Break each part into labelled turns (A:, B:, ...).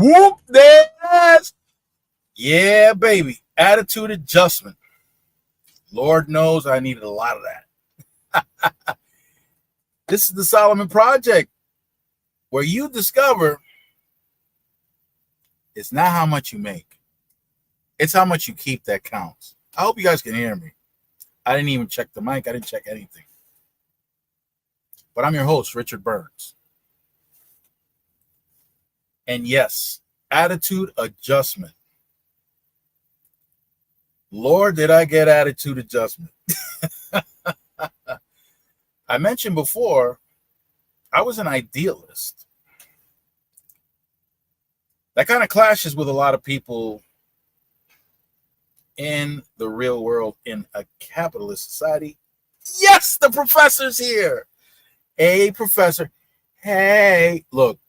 A: Whoop their ass. Yeah, baby. Attitude adjustment. Lord knows I needed a lot of that. This is the Solomon Project, where you discover it's not how much you make, it's how much you keep that counts. I hope you guys can hear me. I didn't even check the mic, I didn't check anything. But I'm your host, Richard Burns. And yes, attitude adjustment. Lord, did I get attitude adjustment. I mentioned before, I was an idealist. That kind of clashes with a lot of people in the real world in a capitalist society. Yes, the professor's here. Hey, professor. Hey, look,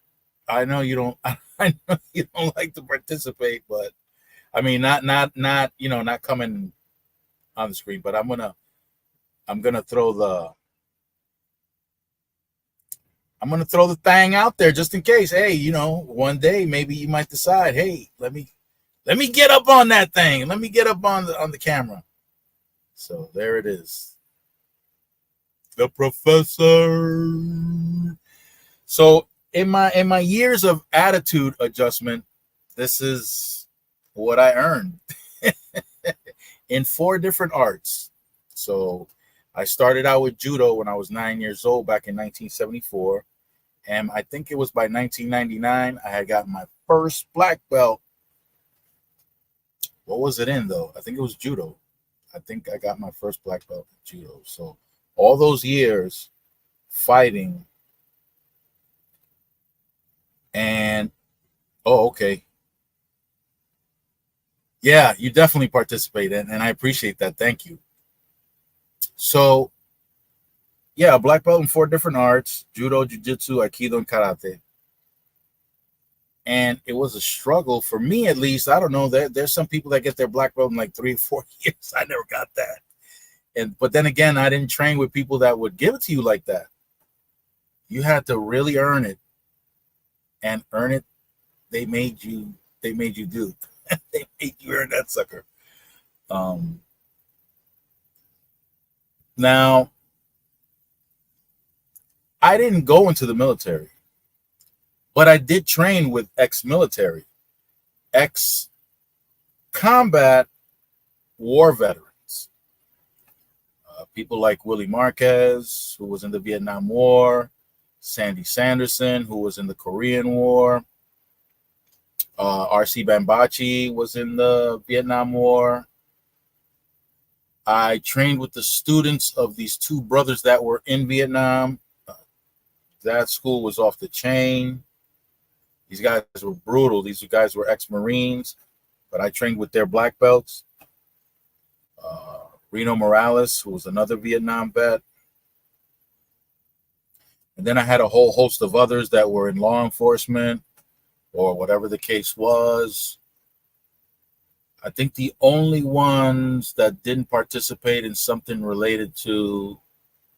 A: I know you don't. I know you don't like to participate, but I mean, not not coming on the screen. But I'm gonna throw the thing out there just in case. Hey, one day maybe you might decide. Hey, let me get up on that thing. Let me get up on the camera. So there it is. The professor. So in my years of attitude adjustment, this is what I earned in 4 different arts. So I started out with judo when I was 9 years old back in 1974. And I think it was by 1999 I had gotten my first black belt. What was it in, though? I think it was judo. I think I got my first black belt in judo. So all those years fighting. And oh, okay. Yeah, you definitely participate, and I appreciate that. Thank you. So yeah, black belt in 4 different arts: judo, jiu-jitsu, aikido, and karate. And it was a struggle for me, at least. I don't know. There's some people that get their black belt in like 3 or 4 years. I never got that. But then again, I didn't train with people that would give it to you like that. You had to really earn it, and earn it. They made you. They made you do. They made you earn that sucker. Um, Now, I didn't go into the military, but I did train with ex-military, ex-combat war veterans. People like Willie Marquez, who was in the Vietnam War, Sandy Sanderson, who was in the Korean War, R.C. Bambachi was in the Vietnam War. I trained with the students of these 2 brothers that were in Vietnam. That school was off the chain. These guys were brutal. These guys were ex-Marines, but I trained with their black belts. Reno Morales, who was another Vietnam vet. And then I had a whole host of others that were in law enforcement or whatever the case was. I think the only ones that didn't participate in something related to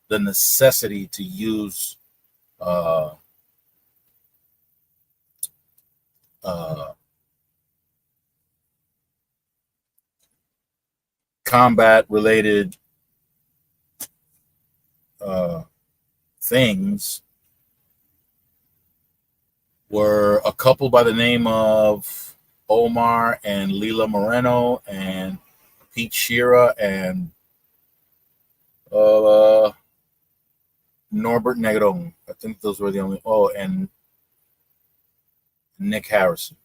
A: the necessity to use uh, uh, combat related uh, things were a couple by the name of Omar and Leila Moreno and Pete Shira and uh, Norbert Negron. I think those were the only. Oh, and Nick Harrison.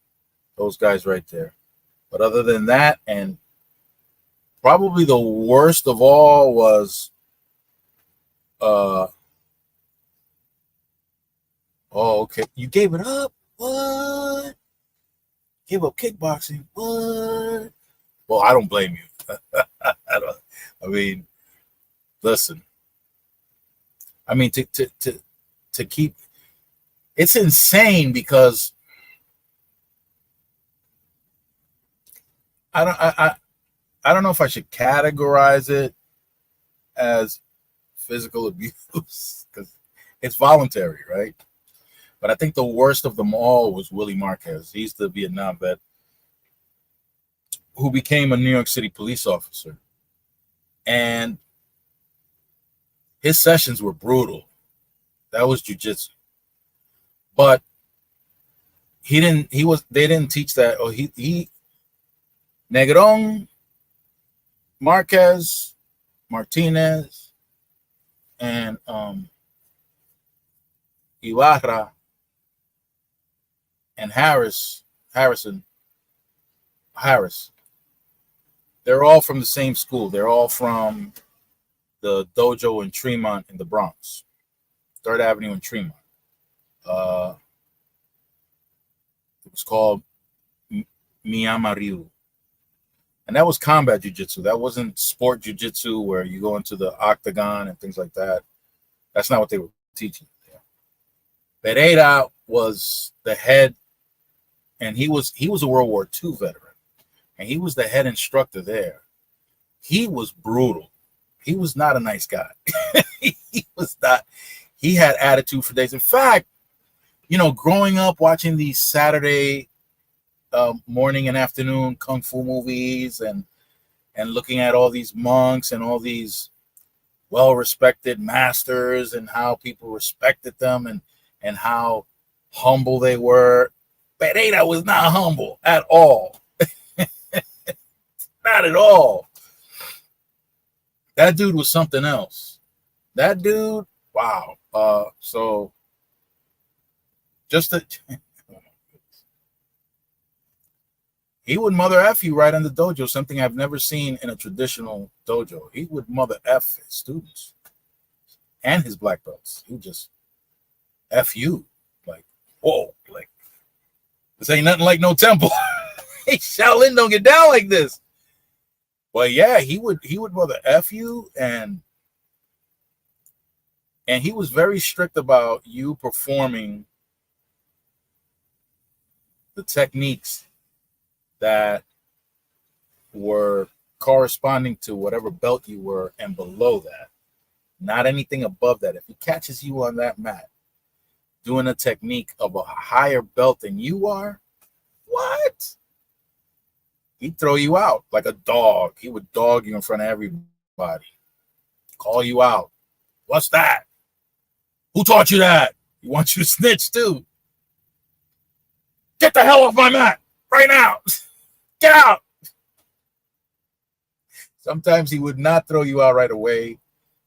A: Those guys right there. But other than that, and probably the worst of all was uh oh, okay. You gave it up? What? Gave up kickboxing? What? Well, I don't blame you. I mean, listen. I mean, to keep it's insane because I don't know if I should categorize it as physical abuse because it's voluntary, right? But I think the worst of them all was Willie Marquez. He's the Vietnam vet who became a New York City police officer. And his sessions were brutal. That was jujitsu. But they didn't teach that. Oh, he Negron, Marquez, Martinez, and Ibarra and Harris. They're all from the same school. They're all from the dojo in Tremont in the Bronx, 3rd Avenue in Tremont. It was called Miyama-Ryu. And that was combat jiu-jitsu. That wasn't sport jiu-jitsu where you go into the octagon and things like that. That's not what they were teaching. Pereira was the head, and he was a World War II veteran, and he was the head instructor there. He was brutal. He was not a nice guy. He was not. He had attitude for days. In fact, growing up watching these Saturday morning and afternoon kung fu movies and looking at all these monks and all these well-respected masters and how people respected them and how humble they were. Pereira was not humble at all. Not at all. That dude was something else. That dude, wow. So just he would mother F you right in the dojo, something I've never seen in a traditional dojo. He would mother F his students and his black belts. He would just F you. Like, whoa, like, this ain't nothing like no temple. Hey, Shaolin don't get down like this. But yeah, he would mother F you, and he was very strict about you performing the techniques that were corresponding to whatever belt you were and below that. Not anything above that. If he catches you on that mat doing a technique of a higher belt than you are, what? He'd throw you out like a dog. He would dog you in front of everybody. Call you out. What's that? Who taught you that? He wants you to snitch too. Get the hell off my mat right now. Get out. Sometimes he would not throw you out right away.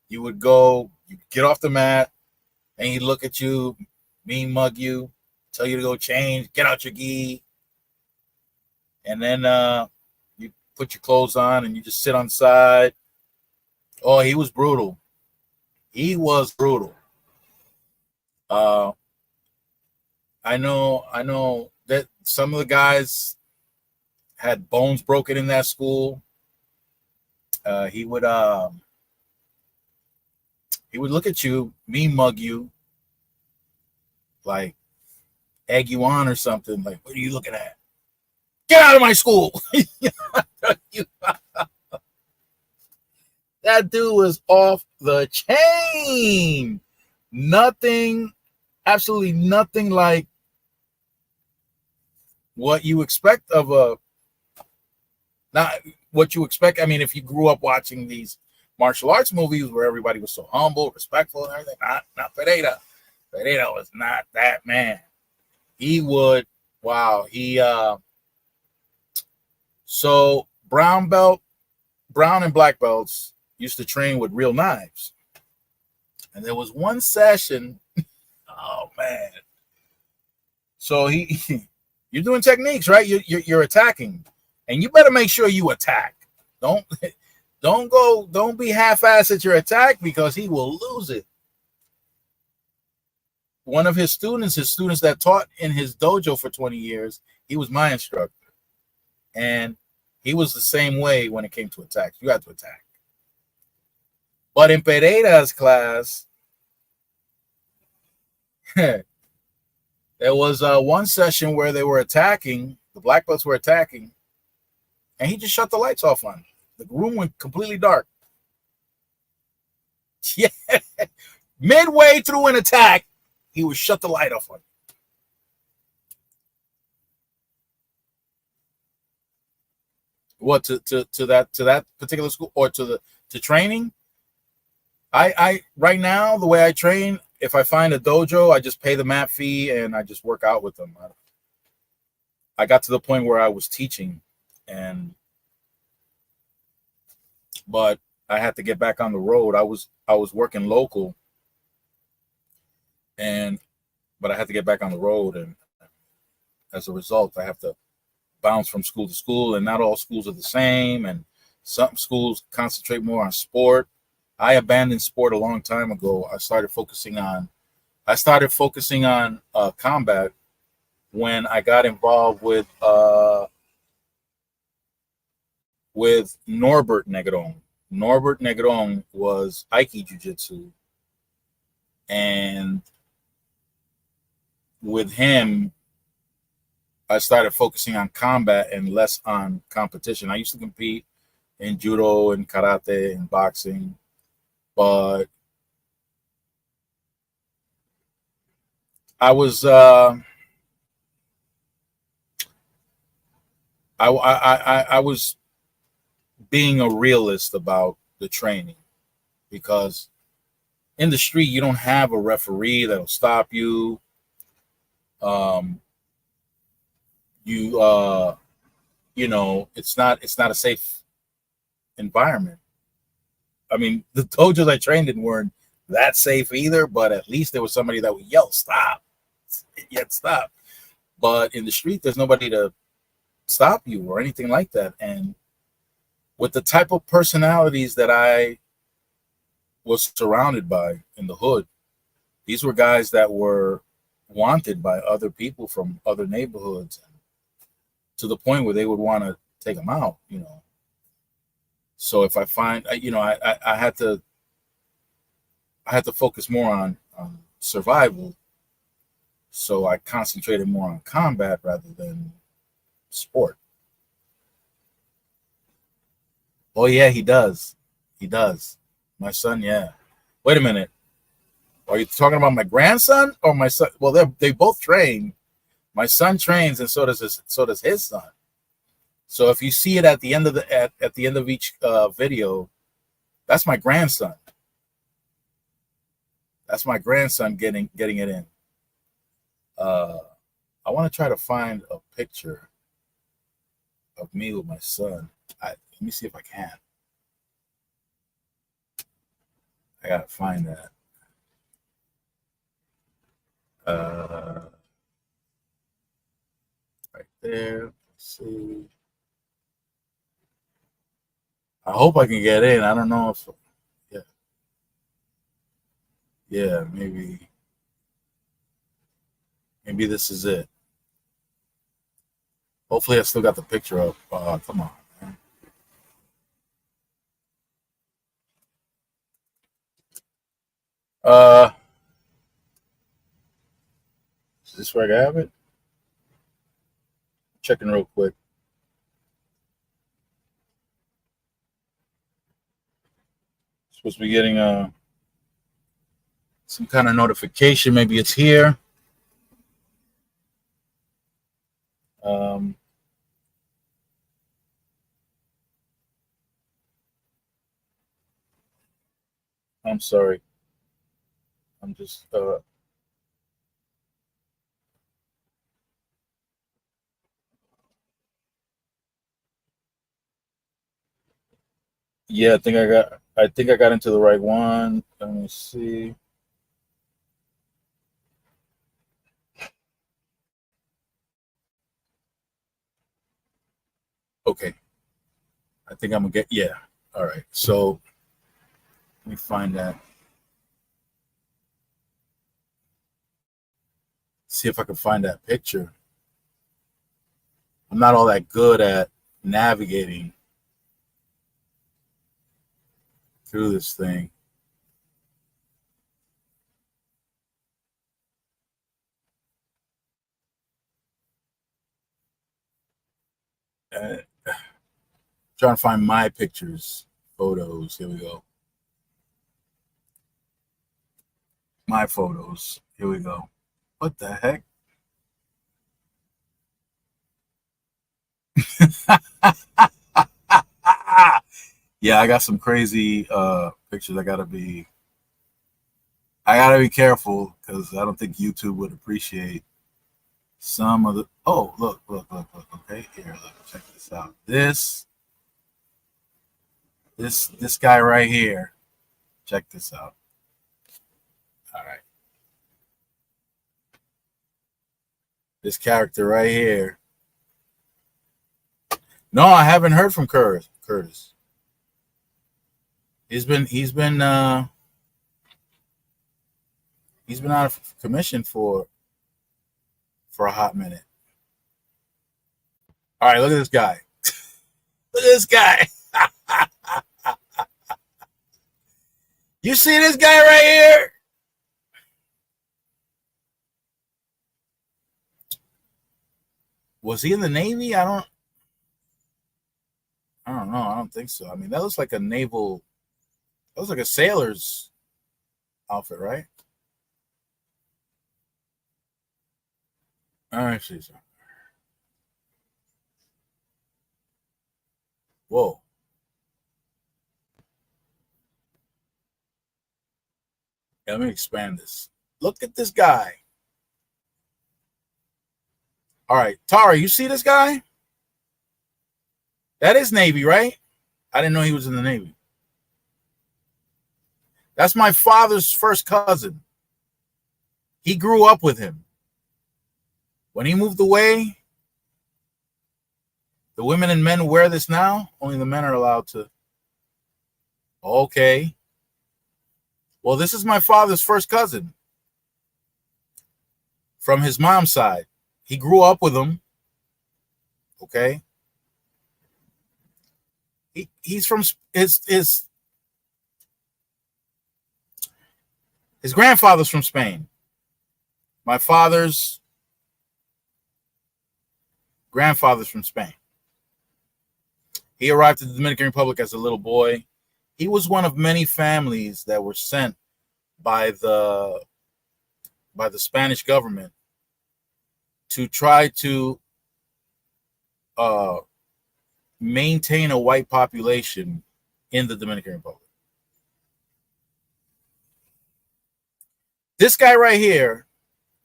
A: You would go, you get off the mat, and he'd look at you, mean mug you, tell you to go change, get out your gi. And then you put your clothes on and you just sit on the side. Oh, he was brutal. He was brutal. I know that some of the guys had bones broken in that school. He would look at you, mean mug you, like egg you on or something. Like, what are you looking at? Get out of my school. That dude was off the chain. Nothing, absolutely nothing like what you expect of a, not what you expect. I mean, if you grew up watching these martial arts movies where everybody was so humble, respectful, and everything, not Pereira. Pereira was not that man. He would, wow, so brown and black belts used to train with real knives. And there was one session, oh man. So you're doing techniques, right? You're attacking. And you better make sure you attack. Don't be half-assed at your attack, because he will lose it. One of his students that taught in his dojo for 20 years, he was my instructor. And he was the same way when it came to attack. You had to attack. But in Pereira's class, there was one session where they were attacking, the black belts were attacking, and he just shut the lights off on him. The room went completely dark. Yeah. Midway through an attack, he would shut the light off on you. What to that particular school or to training? I right now the way I train, if I find a dojo, I just pay the mat fee and I just work out with them. I got to the point where I was teaching, and but I had to get back on the road. I was working local, and but I had to get back on the road, and as a result, I have to bounce from school to school, and not all schools are the same, and some schools concentrate more on sport. I abandoned sport a long time ago. I started focusing on combat when I got involved with Norbert Negron. Norbert Negron was Aiki Jiu-Jitsu, and with him, I started focusing on combat and less on competition. I used to compete in judo and karate and boxing, but I was I was being a realist about the training, because in the street you don't have a referee that'll stop you. Um, you it's not a safe environment. I mean, the dojos I trained in weren't that safe either, but at least there was somebody that would yell stop, yet stop. But in the street there's nobody to stop you or anything like that. And with the type of personalities that I was surrounded by in the hood, these were guys that were wanted by other people from other neighborhoods, to the point where they would want to take them out. So if I find, I had to focus more on survival. So I concentrated more on combat rather than sport. Oh yeah, he does. He does. My son, yeah. Wait a minute. Are you talking about my grandson or my son? Well, they both train. My son trains, and so does his son. So if you see it at the end of at the end of each video, that's my grandson. That's my grandson getting it in. Uh, I want to try to find a picture of me with my son. Let me see if I can. I gotta find that. Uh, right there. Let's see. I hope I can get in. I don't know if. Yeah, yeah. Maybe this is it. Hopefully, I still got the picture up. Come on, man. Uh, is this where I have it? Checking real quick. Supposed to be getting some kind of notification. Maybe it's here. Um, I'm sorry. I'm just. Yeah, I think I got into the right one. Let me see. Okay, I think I'm gonna get. Yeah. All right. So let me find that. See if I can find that picture. I'm not all that good at navigating through this thing. Uh, Trying to find my pictures, photos. Here we go. My photos. Here we go. What the heck? Yeah, I got some crazy pictures. I gotta be careful because I don't think YouTube would appreciate some of the. Oh, look. Okay, here, look, check this out. This guy right here. Check this out. All right, this character right here. No, I haven't heard from Curtis. He's been out of commission for a hot minute. All right, look at this guy. Look at this guy. You see this guy right here? Was he in the Navy? I don't know. I don't think so. I mean, that looks like a naval. That looks like a sailor's outfit, right? All right, see. Whoa. Yeah, let me expand this. Look at this guy. All right, Tara, you see this guy? That is Navy, right? I didn't know he was in the Navy. That's my father's first cousin. He grew up with him. When he moved away, the women and men wear this now. Only the men are allowed to. Okay. Well, this is my father's first cousin from his mom's side. He grew up with him. Okay. He's from his grandfather's from Spain. My father's grandfather's from Spain. He arrived in the Dominican Republic as a little boy. He was one of many families that were sent by the Spanish government to try to maintain a white population in the Dominican Republic. This guy right here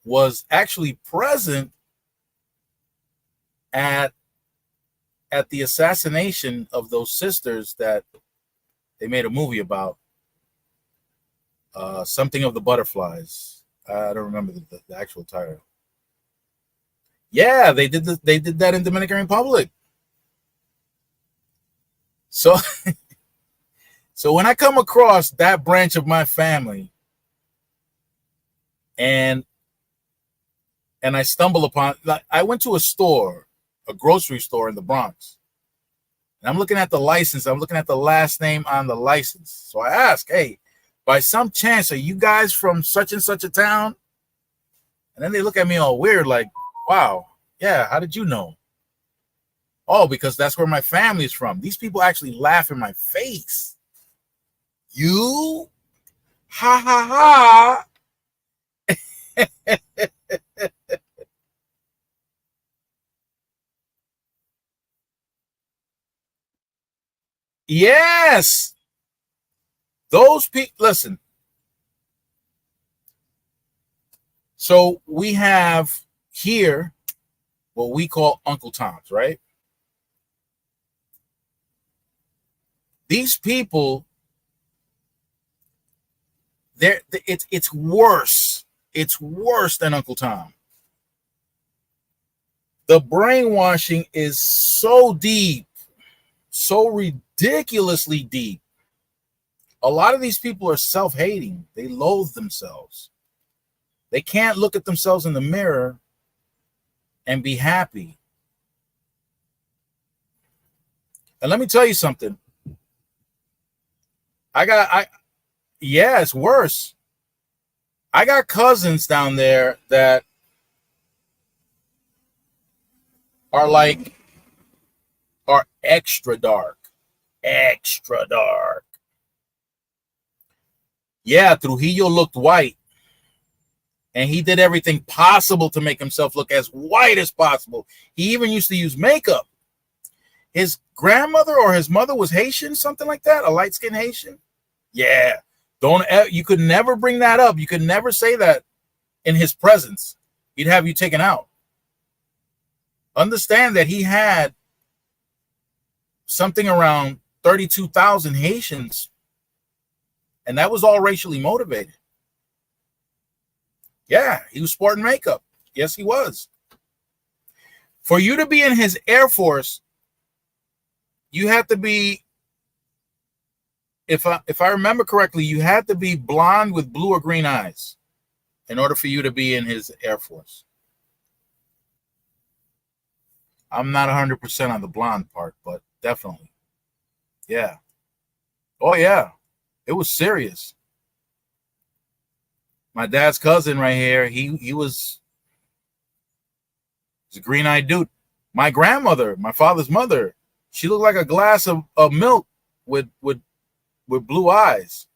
A: was actually present at the assassination of those sisters that they made a movie about. Something of the Butterflies. I don't remember the actual title. Yeah, they did that in Dominican Republic. So so when I come across that branch of my family and I stumble upon, like, I went to a grocery store in the Bronx, and I'm looking at the license. I'm looking at the last name on the license. So I ask, hey, by some chance, are you guys from such and such a town? And then they look at me all weird, like, wow, yeah, how did you know? Oh, because that's where my family is from. These people actually laugh in my face. You? Ha ha ha. Yes. Those people, listen. So we have here what we call Uncle Tom's, right? These people, it's worse. It's worse than Uncle Tom. The brainwashing is so deep, so ridiculously deep. A lot of these people are self-hating. They loathe themselves. They can't look at themselves in the mirror and be happy. And let me tell you something. Yeah, it's worse. I got cousins down there that are extra dark. Extra dark. Yeah, Trujillo looked white, and he did everything possible to make himself look as white as possible. He even used to use makeup. his grandmother or his mother was Haitian, something like that, a light-skinned Haitian. Yeah, you could never bring that up. You could never say that in his presence. He'd have you taken out. Understand that he had something around 32,000 Haitians, and that was all racially motivated. Yeah, he was sporting makeup. Yes, he was. For you to be in his Air Force, you had to be, if I remember correctly, you had to be blonde with blue or green eyes in order for you to be in his Air Force. I'm not 100% on the blonde part, but definitely. Yeah. Oh, yeah. It was serious. My dad's cousin right here, he was a green-eyed dude. My grandmother, my father's mother, she looked like a glass of milk with blue eyes.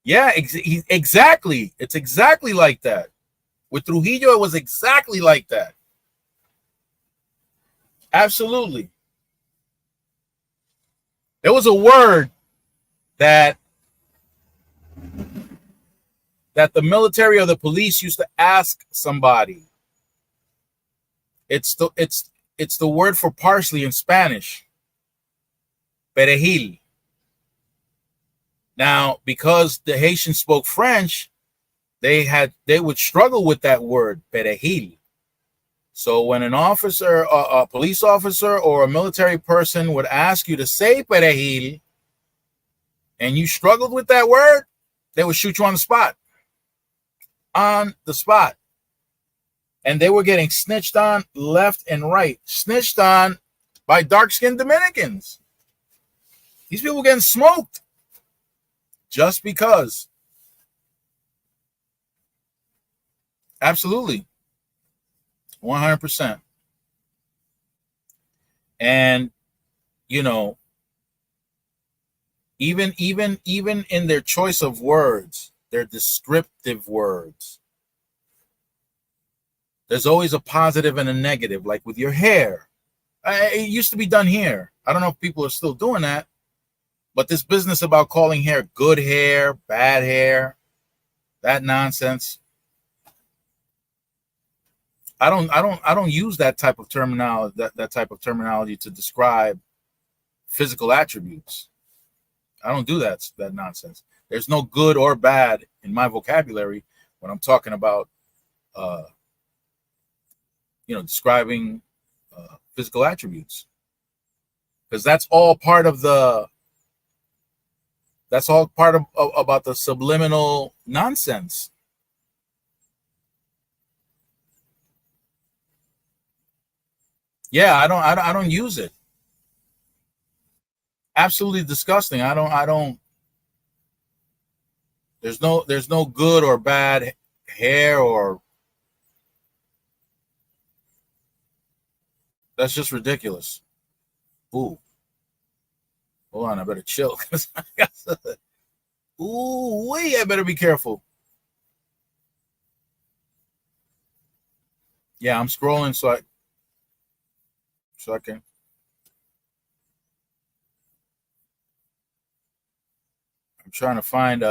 A: Yeah, exactly. It's exactly like that. With Trujillo, it was exactly like that. Absolutely. There was a word that the military or the police used to ask somebody. It's the word for parsley in Spanish. Perejil. Now, because the Haitians spoke French, they would struggle with that word, perejil. So when an officer, a police officer or a military person would ask you to say perejil, and you struggled with that word, they would shoot you on the spot. On the spot. And they were getting snitched on left and right. Snitched on by dark-skinned Dominicans. These people were getting smoked just because. Absolutely. 100%. And, you know, even in their choice of words, their descriptive words, there's always a positive and a negative, like with your hair. It used to be done here. I don't know if people are still doing that, but this business about calling hair good hair, bad hair, that nonsense. I don't use that type of terminology, that type of terminology to describe physical attributes. I don't do that nonsense. There's no good or bad in my vocabulary when I'm talking about describing physical attributes, because that's all part of about the subliminal nonsense. Yeah, I don't use it. Absolutely disgusting. I don't. There's no good or bad hair, or that's just ridiculous. Ooh, hold on, I better chill. Ooh, wait, I better be careful. Yeah, I'm scrolling so I can. I'm trying to find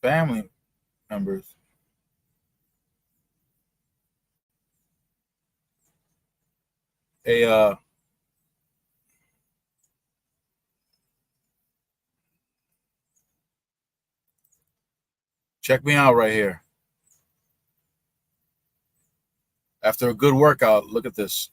A: family members. Hey, check me out right here. After a good workout, look at this.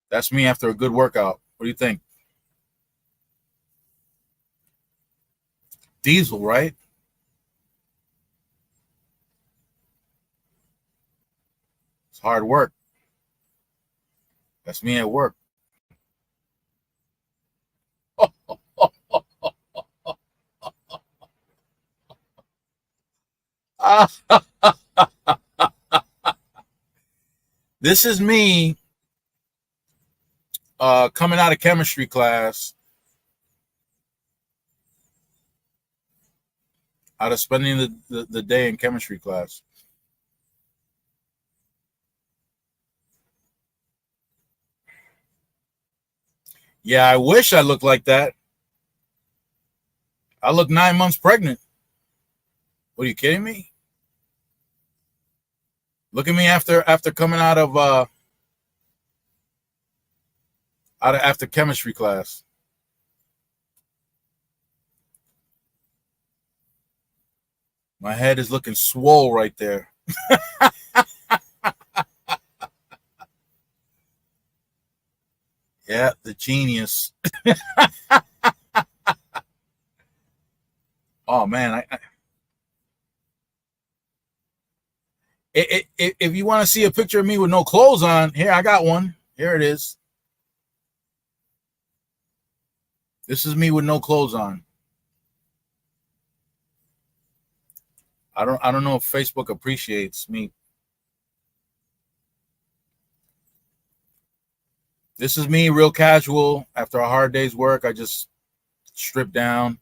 A: That's me after a good workout. What do you think? Diesel, right? It's hard work. That's me at work. This is me coming out of chemistry class, out of spending the day in chemistry class. Yeah, I wish I looked like that. I look 9 months pregnant. What, are you kidding me? Look at me after coming out of after chemistry class. My head is looking swole right there. Yeah, the genius. Oh man, if you want to see a picture of me with no clothes on, here I got one. Here it is. This is me with no clothes on. I don't know if Facebook appreciates me. This is me real casual after a hard day's work. I just stripped down.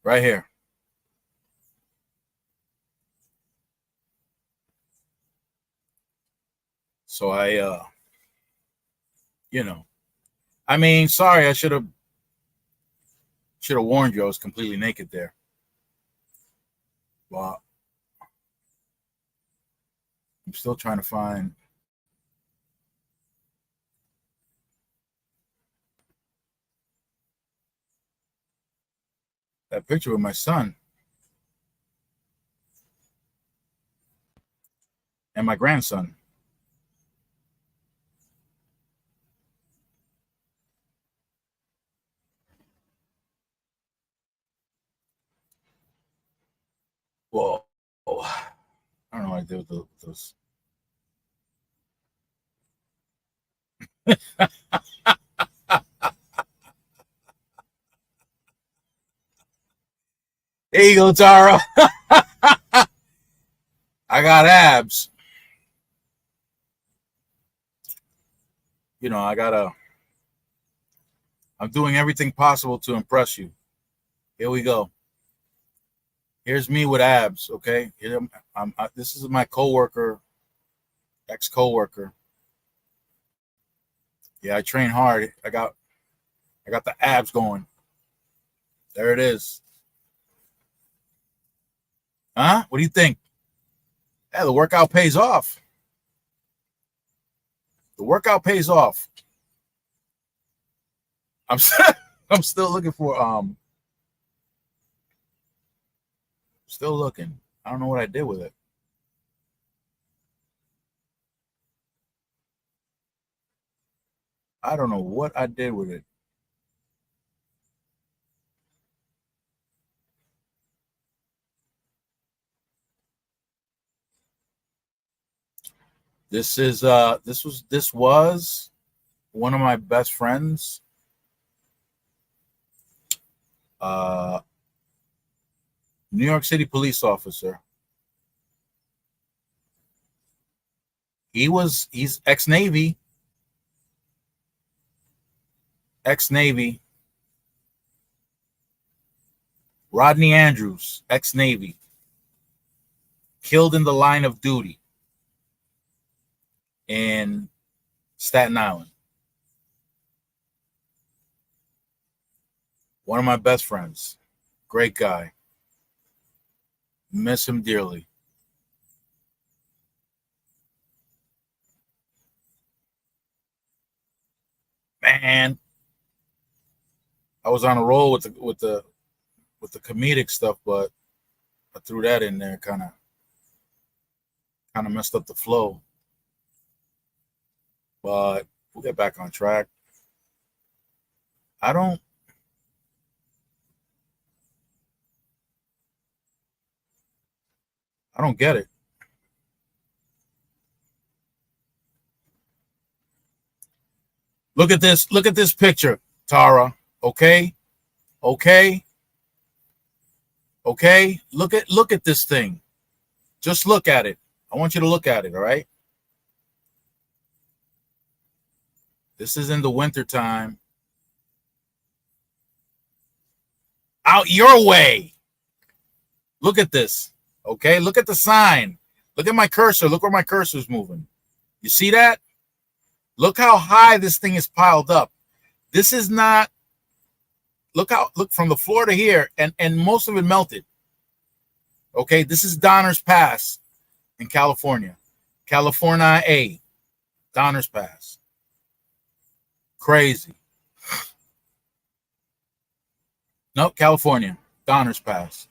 A: Right here. So I you know, I mean, sorry, I should have warned you I was completely naked there. Well, I'm still trying to find that picture with my son and my grandson. Whoa. I don't know what I did with those. There you go, Tara. I got abs. You know, I'm doing everything possible to impress you. Here we go. Here's me with abs, okay? This is my coworker, ex-coworker. Yeah, I train hard. I got the abs going. There it is. Huh? What do you think? Yeah, the workout pays off. The workout pays off. I'm still looking for still looking. I don't know what I did with it. I don't know what I did with it. This was one of my best friends. New York City police officer. He's ex-Navy. Ex-Navy. Rodney Andrews, ex-Navy. Killed in the line of duty in Staten Island. One of my best friends. Great guy. Miss him dearly. Man, I was on a roll with the comedic stuff, but I threw that in there, kind of messed up the flow. But we'll get back on track. I don't get it. Look at this. Look at this picture, Tara. Okay? Okay? Okay? Look at this thing. Just look at it. I want you to look at it, all right? This is in the wintertime. Out your way. Look at this, okay? Look at the sign. Look at my cursor. Look where my cursor is moving. You see that? Look how high this thing is piled up. This is not, look from the floor to here, and most of it melted. Okay, this is Donner's Pass in California. California A. Donner's Pass. Crazy. No, California. Donner's Pass.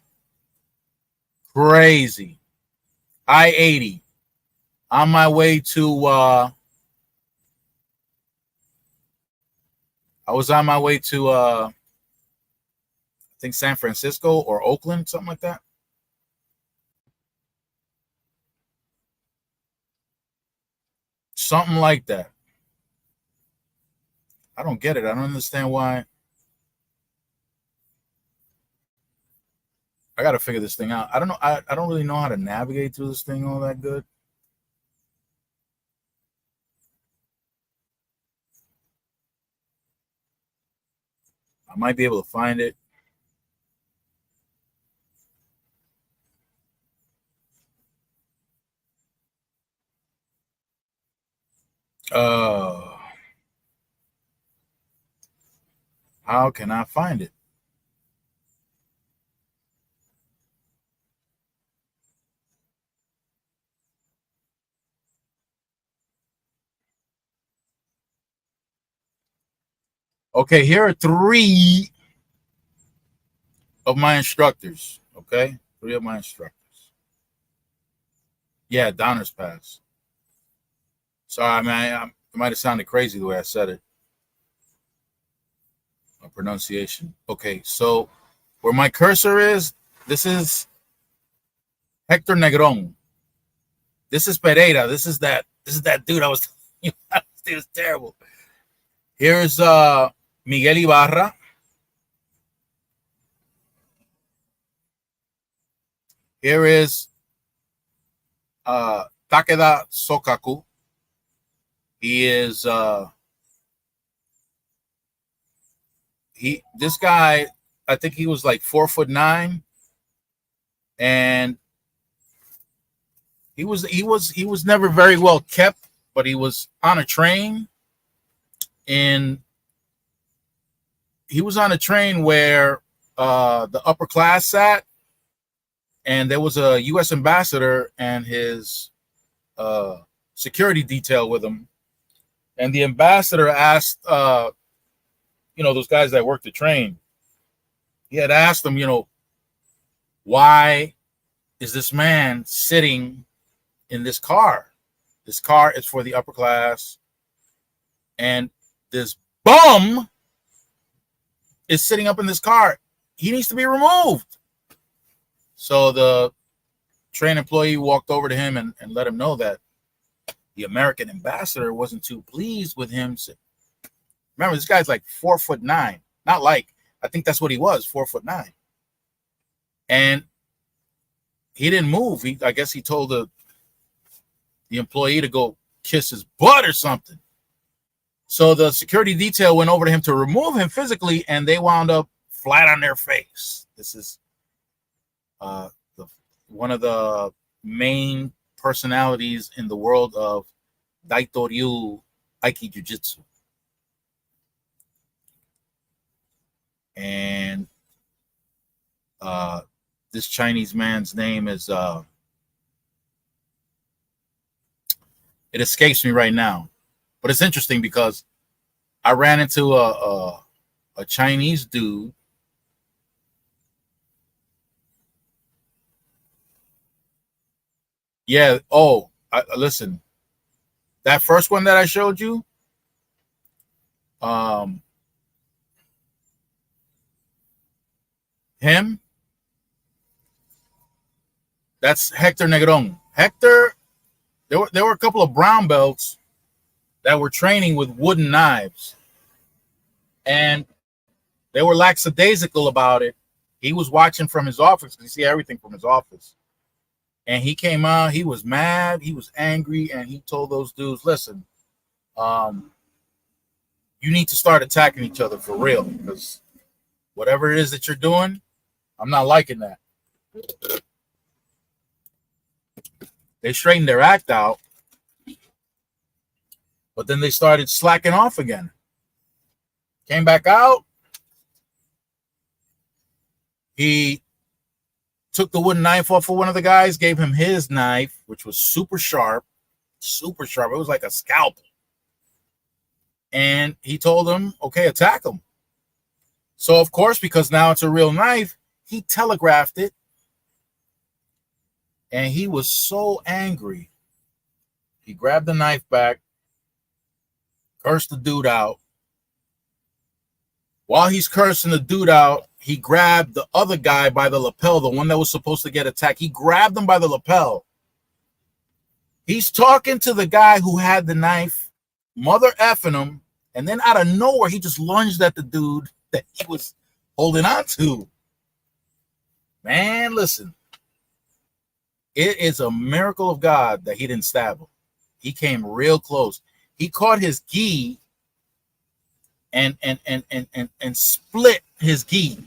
A: Crazy. I-80. On my way to I was on my way to I think San Francisco or Oakland, something like that. Something like that. I don't get it. I don't understand why. I got to figure this thing out. I don't know. I don't really know how to navigate through this thing all that good. I might be able to find it. How can I find it? Okay, here are 3 of my instructors. Okay, 3 of my instructors. Yeah, Donner's Pass. Sorry, I mean, it might have sounded crazy the way I said it. My pronunciation. Okay, so where my cursor is, this is Hector Negron. This is Pereira. This is that dude I was telling you about. This dude is terrible. Here's Miguel Ibarra. Here is Takeda Sokaku. He is this guy, I think he was like 4'9", and he was never very well kept, but he was on a train, and he was on a train where the upper class sat, and there was a U.S. ambassador and his security detail with him, and the ambassador asked, those guys that worked the train, he had asked them, why is this man sitting in this car? This car is for the upper class, and this bum is sitting up in this car. He needs to be removed. So the train employee walked over to him and let him know that the American ambassador wasn't too pleased with him. Remember, this guy's like 4'9". Not like, I think that's what he was, 4'9". And he didn't move. I guess he told the employee to go kiss his butt or something. So the security detail went over to him to remove him physically, and they wound up flat on their face. This is one of the main personalities in the world of Daitoryu Aiki Jiu-Jitsu. And this Chinese man's name is it escapes me right now, but it's interesting because I ran into a Chinese dude. Yeah. Oh, listen, that first one that I showed you, him, that's Hector Negron. Hector, there were a couple of brown belts that were training with wooden knives, and they were lackadaisical about it. He was watching from his office. You see everything from his office. And he came out, he was mad, he was angry, and he told those dudes, listen, you need to start attacking each other for real, because whatever it is that you're doing, I'm not liking that. They straightened their act out, but then they started slacking off again. Came back out. He took the wooden knife off of one of the guys, gave him his knife, which was super sharp. Super sharp. It was like a scalpel. And he told him, okay, attack him. So, of course, because now it's a real knife, he telegraphed it. And he was so angry. He grabbed the knife back, cursed the dude out. While he's cursing the dude out, he grabbed the other guy by the lapel, the one that was supposed to get attacked. He grabbed him by the lapel. He's talking to the guy who had the knife, mother effing him, and then out of nowhere, he just lunged at the dude that he was holding on to. Man, listen. It is a miracle of God that he didn't stab him. He came real close. He caught his gi and split his gi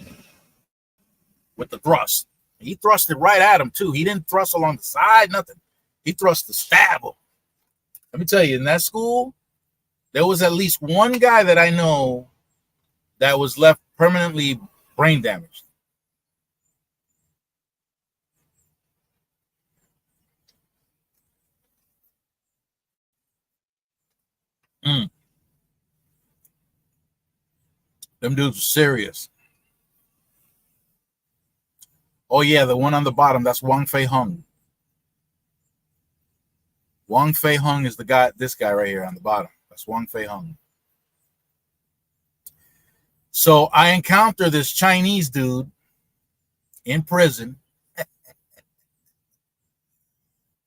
A: with the thrust. He thrust it right at him too. He didn't thrust along the side, nothing. He thrust to stab him. Let me tell you, in that school, there was at least one guy that I know that was left permanently brain damaged. Them dudes were serious. Oh yeah, the one on the bottom, that's Wang Fei Hung. Wang Fei Hung is the guy, this guy right here on the bottom. That's Wang Fei Hung. So I encounter this Chinese dude in prison.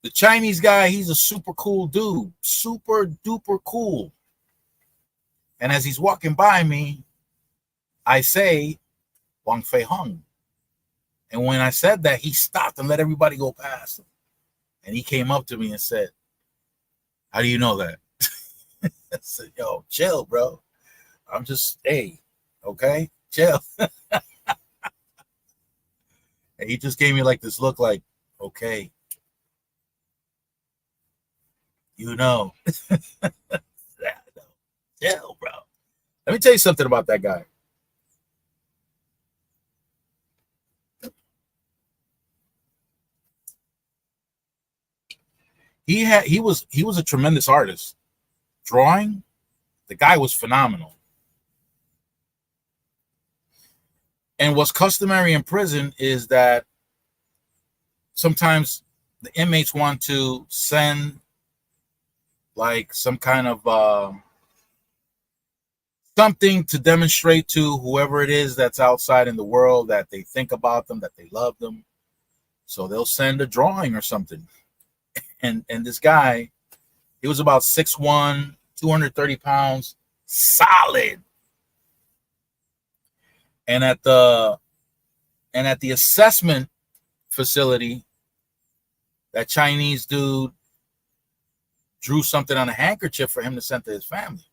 A: The Chinese guy, he's a super cool dude. Super duper cool. And as he's walking by me, I say, Wang Fei Hung. And when I said that, he stopped and let everybody go past him. And he came up to me and said, how do you know that? I said, yo, chill, bro. I'm just, hey, okay, chill. And he just gave me like this look like, okay, you know. Chill, bro. Let me tell you something about that guy. He was a tremendous artist. Drawing, the guy was phenomenal. And what's customary in prison is that sometimes the inmates want to send like some kind of something to demonstrate to whoever it is that's outside in the world that they think about them, that they love them. So they'll send a drawing or something. And this guy, he was about 6'1", 230 pounds, solid. And at the assessment facility, that Chinese dude drew something on a handkerchief for him to send to his family.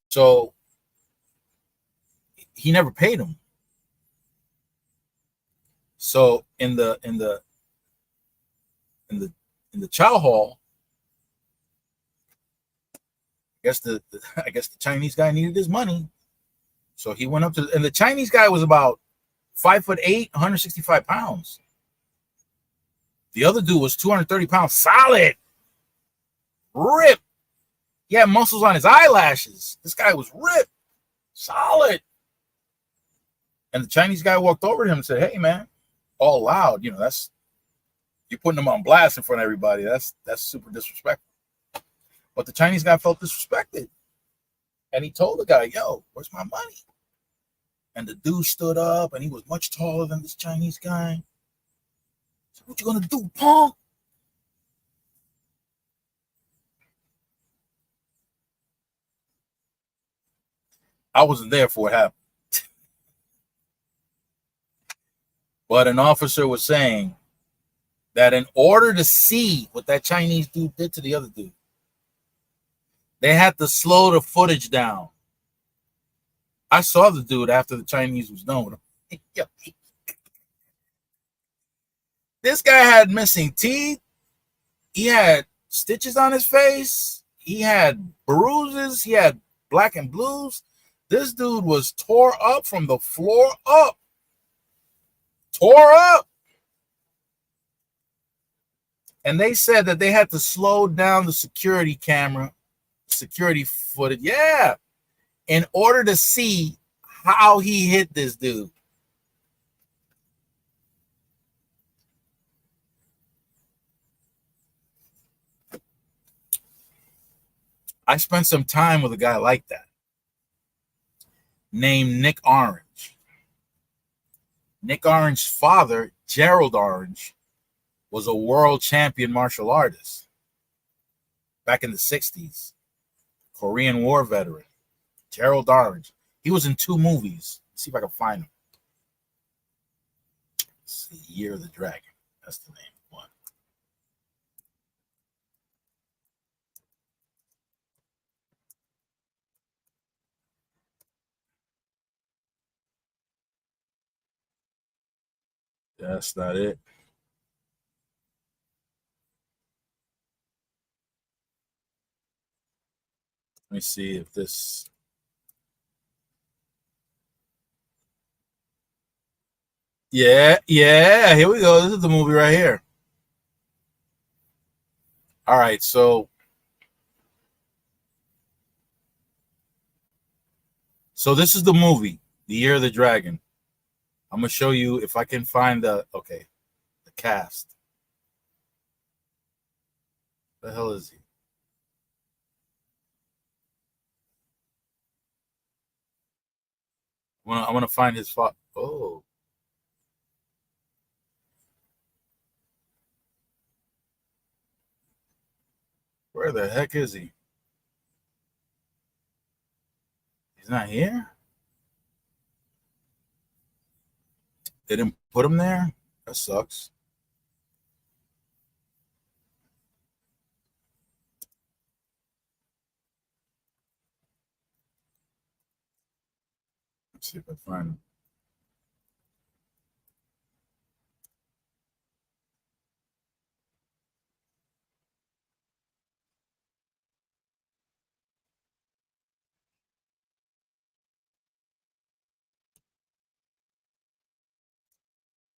A: So he never paid him. So in the chow hall, I guess the Chinese guy needed his money. So he went up to, and the Chinese guy was about 5'8", 165 pounds. The other dude was 230 pounds, solid, ripped. He had muscles on his eyelashes. This guy was ripped, solid. And the Chinese guy walked over to him and said, hey, man, all loud, you know, that's, you're putting him on blast in front of everybody. That's super disrespectful. But the Chinese guy felt disrespected. And he told the guy, yo, where's my money? And the dude stood up, and he was much taller than this Chinese guy. He said, what you gonna do, punk? I wasn't there for what happened. But an officer was saying, that in order to see what that Chinese dude did to the other dude, they had to slow the footage down. I saw the dude after the Chinese was done with him. This guy had missing teeth. He had stitches on his face. He had bruises. He had black and blues. This dude was tore up from the floor up. Tore up. And they said that they had to slow down the security footage. Yeah. In order to see how he hit this dude. I spent some time with a guy like that named Nick Orange. Nick Orange's father, Gerald Orange, was a world champion martial artist back in the 60s. Korean War veteran. Gerald Orange. He was in 2 movies. Let's see if I can find him. It's the Year of the Dragon. That's the name. One. That's not it. Let me see if this. Yeah, here we go. This is the movie right here. All right, so this is the movie, The Year of the Dragon. I'm gonna show you if I can find the cast. The hell is he? I want to find his father. Oh, where the heck is he? He's not here. They didn't put him there. That sucks. Let's see if I find him.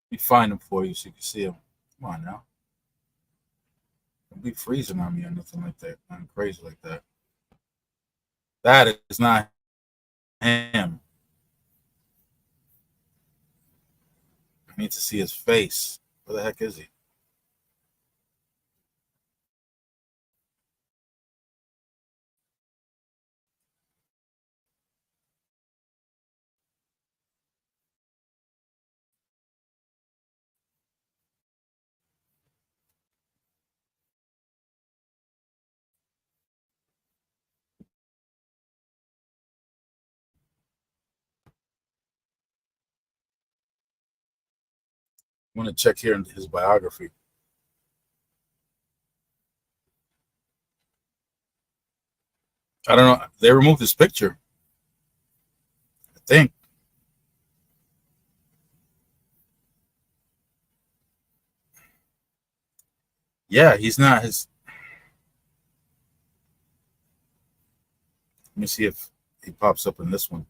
A: Let me find him for you so you can see him. Come on now. Don't be freezing on me or nothing like that. I'm crazy like that. That is not him. I need to see his face. Where the heck is he? I'm going to check here in his biography. I don't know. They removed his picture. I think. Yeah, he's not his. Let me see if he pops up in this one.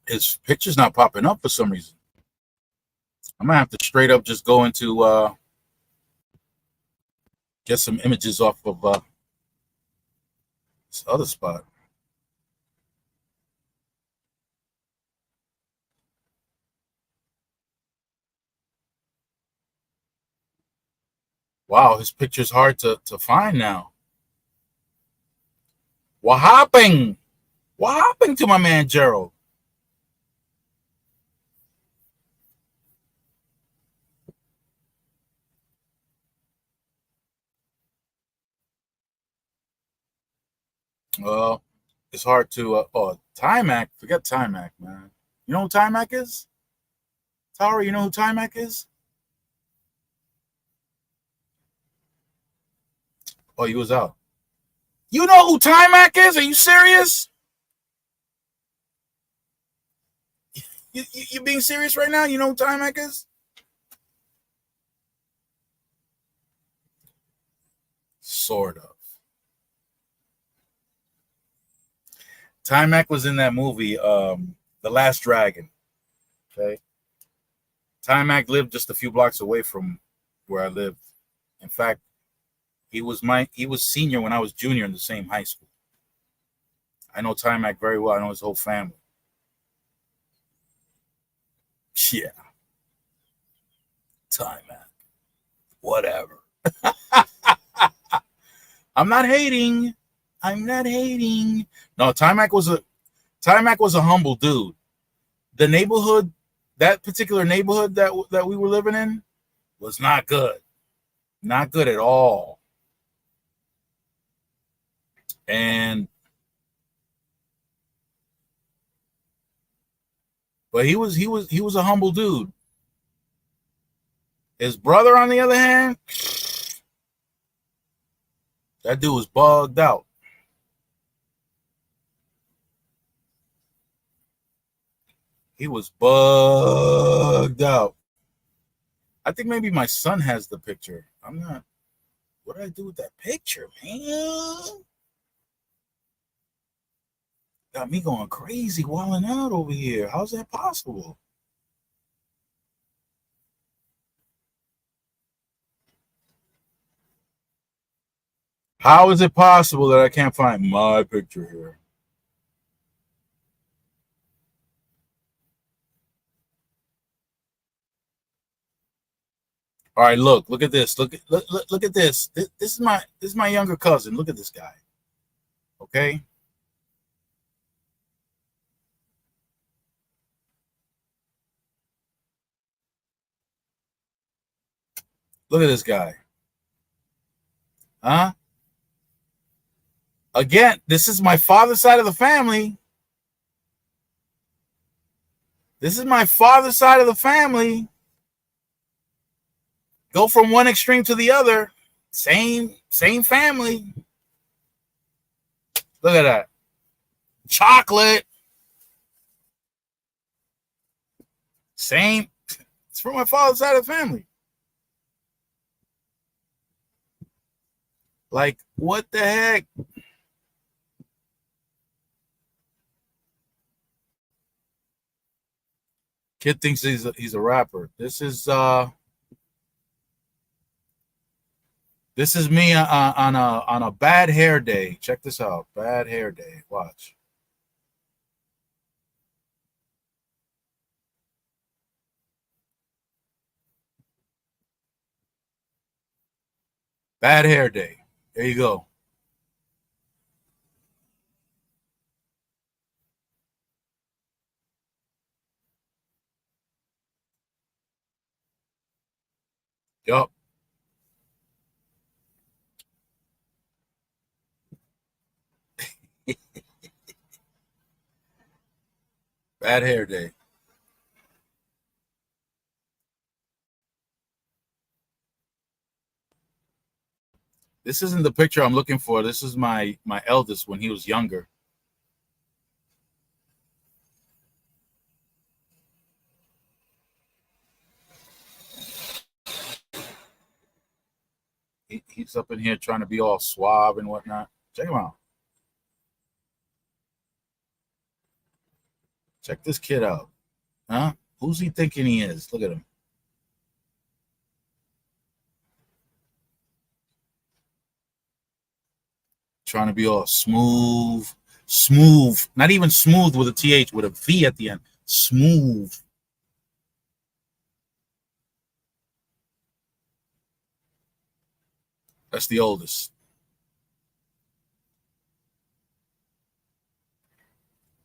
A: His picture's not popping up for some reason. I'm gonna have to straight up just go into get some images off of this other spot. Wow, his picture's hard to find now. What happened? What happened to my man Gerald? Well, it's hard to. Timac. Forget Timac, man. You know who Timac is? Tara, you know who Timac is? Oh, you was out. You know who Timac is? Are you serious? You being serious right now? You know who Timac is? Sort of. Timac was in that movie, The Last Dragon. Okay. Timac lived just a few blocks away from where I lived. In fact, he was senior when I was junior in the same high school. I know Timac very well. I know his whole family. Yeah, Timac. Whatever. I'm not hating. I'm not hating. No, Timac was a humble dude. The neighborhood, that particular neighborhood that we were living in, was not good. Not good at all. And but he was a humble dude. His brother, on the other hand, that dude was bugged out. He was bugged out. I think maybe my son has the picture. I'm not. What did I do with that picture, man? Got me going crazy, walling out over here. How's that possible? How is it possible that I can't find my picture here? All right, look at this. Look at this. This is my younger cousin. Look at this guy. Okay, look at this guy. Huh? Again, this is my father's side of the family. This is my father's side of the family. Go from one extreme to the other. Same family. Look at that. Chocolate. Same. It's from my father's side of the family. Like, what the heck? Kid thinks he's a rapper. This is me on a bad hair day. Check this out. Bad hair day. Watch. Bad hair day. There you go. Yup. Bad hair day. This isn't the picture I'm looking for. This is my eldest when he was younger. He's up in here trying to be all suave and whatnot. Check him out. Check this kid out. Huh? Who's he thinking he is? Look at him. Trying to be all smooth. Smooth. Not even smooth with a TH, with a V at the end. Smooth. That's the oldest.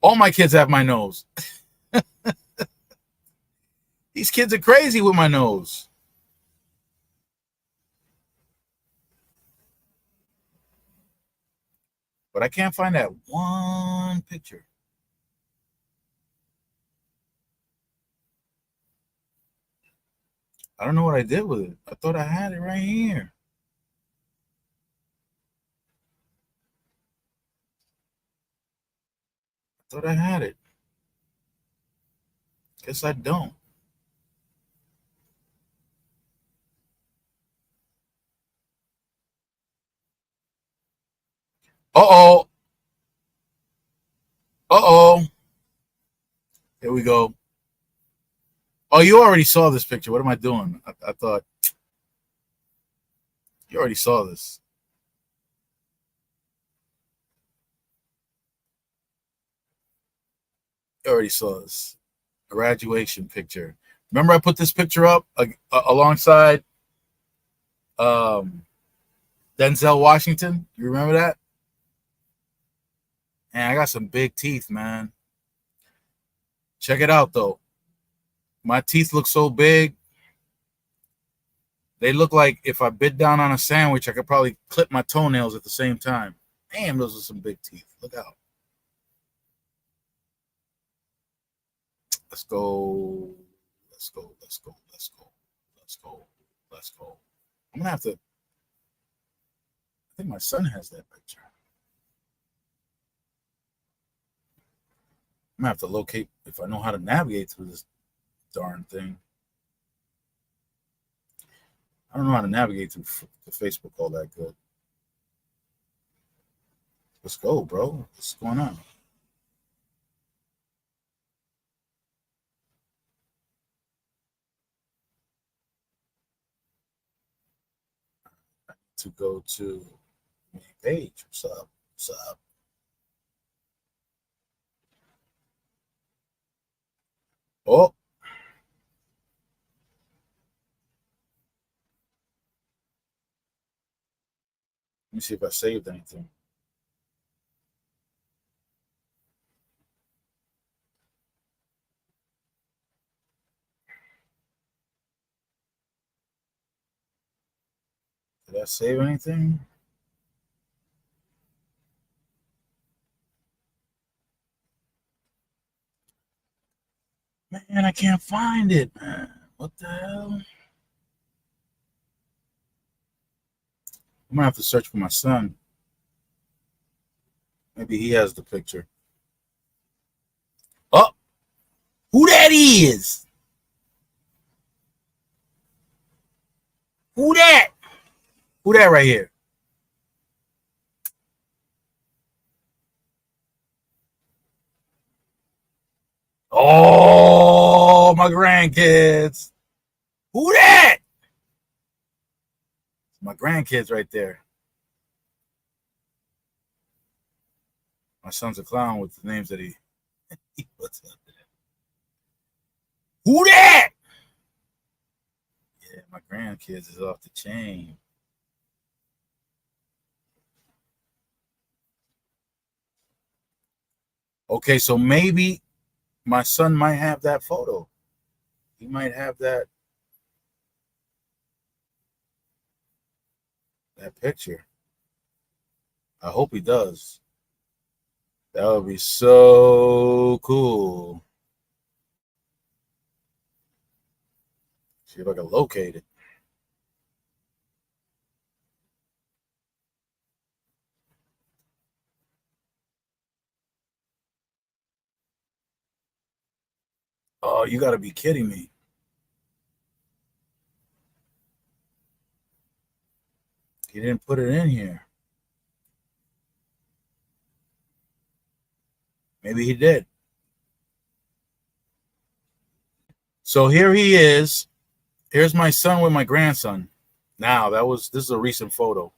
A: All my kids have my nose. These kids are crazy with my nose. But I can't find that one picture. I don't know what I did with it. I thought I had it right here. I thought I had it. Guess I don't. Uh-oh. Uh-oh. Here we go. Oh, you already saw this picture. What am I doing? I thought you already saw this. You already saw this. Graduation picture. Remember I put this picture up alongside um, Denzel Washington? You remember that? And I got some big teeth, man. Check it out, though. My teeth look so big. They look like if I bit down on a sandwich, I could probably clip my toenails at the same time. Damn, those are some big teeth. Look out. Let's go. Let's go. Let's go. Let's go. Let's go. Let's go. I'm gonna have to. I think my son has that picture. I'm gonna have to locate if I know how to navigate through this darn thing. I don't know how to navigate through the Facebook all that good. Let's go, bro. What's going on? To go to main page. What's up? What's up? Oh, let me see if I saved anything. Did I save anything? Man, I can't find it, man. What the hell? I'm gonna have to search for my son. Maybe he has the picture. Oh, who that is? Who that? Who that right here? Oh, my grandkids. Who that? My grandkids right there. My son's a clown with the names that he puts up there. Who that? Yeah, my grandkids is off the chain. Okay, so maybe my son might have that photo. He might have that picture. I hope he does. That would be so cool. See if I can locate it. Oh, you got to be kidding me. He didn't put it in here. Maybe he did. So here he is. Here's my son with my grandson. Now, this is a recent photo.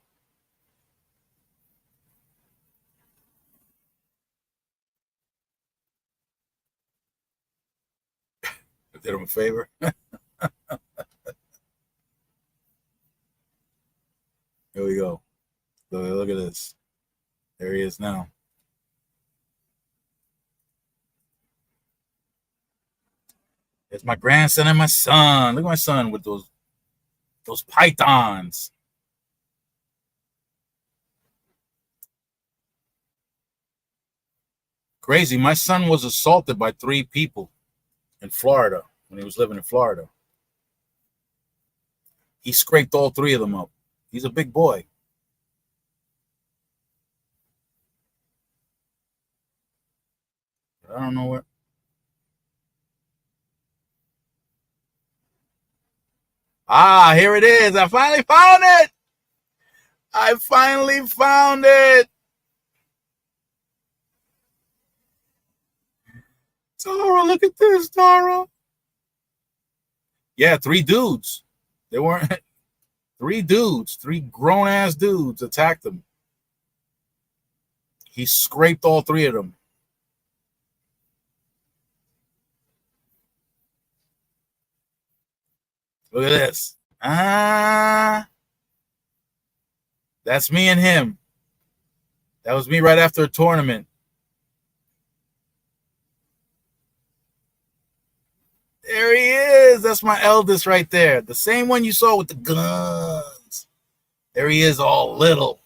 A: I did him a favor. Here we go. Look at this. There he is now. It's my grandson and my son. Look at my son with those pythons. Crazy. My son was assaulted by 3 people in Florida when he was living in Florida. He scraped all 3 of them up. He's a big boy. I don't know where. Ah, here it is. I finally found it. I finally found it. Tara, look at this, Tara. Yeah, 3 dudes. They weren't 3 dudes, 3 grown ass dudes attacked him. He scraped all 3 of them. Look at this. That's me and him. That was me right after a tournament. There he is. That's my eldest right there. The same one you saw with the guns. There he is, all little.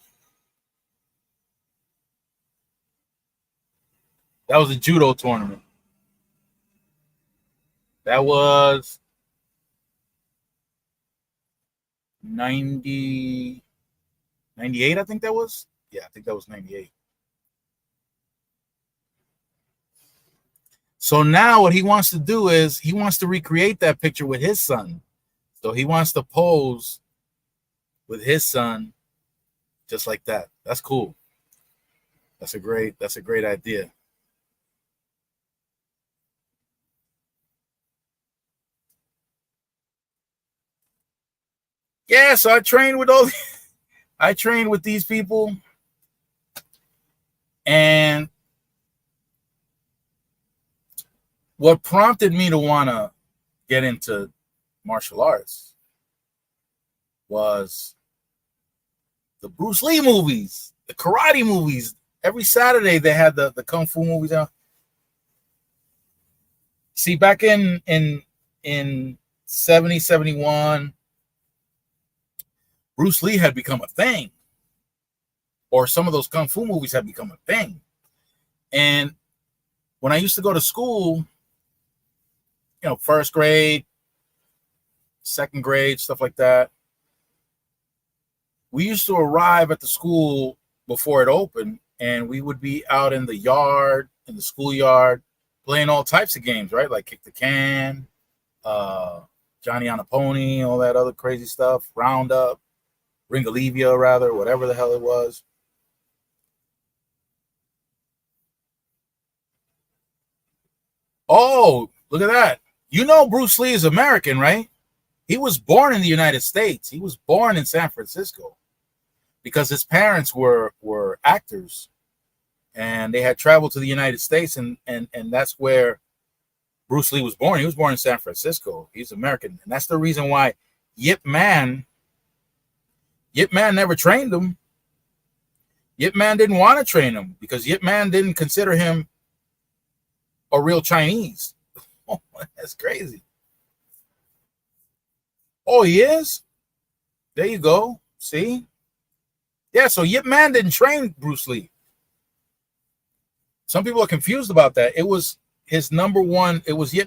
A: That was a judo tournament. That was 98, I think that was. Yeah, I think that was 98. So now what he wants to do is he wants to recreate that picture with his son. So he wants to pose with his son just like that. That's cool. That's a great idea. Yeah, so I trained with these people, and what prompted me to want to get into martial arts was the Bruce Lee movies, the karate movies. Every Saturday they had the kung fu movies out. See, back in 70, 71, Bruce Lee had become a thing, or some of those kung fu movies had become a thing. And when I used to go to school, first grade, second grade, stuff like that, we used to arrive at the school before it opened, and we would be out in the yard, in the schoolyard, playing all types of games, right? Like kick the can, Johnny on a Pony, all that other crazy stuff, Roundup, Ringalivia, rather, whatever the hell it was. Oh, look at that. Bruce Lee is American, right? He was born in the United States. He was born in San Francisco because his parents were actors, and they had traveled to the United States, and that's where Bruce Lee was born. He was born in San Francisco. He's American, and that's the reason why Yip Man never trained him. Yip Man didn't want to train him because Yip Man didn't consider him a real Chinese. Oh, that's crazy. Oh, he is? There you go. See? Yeah, so Yip Man didn't train Bruce Lee. Some people are confused about that. It was Yip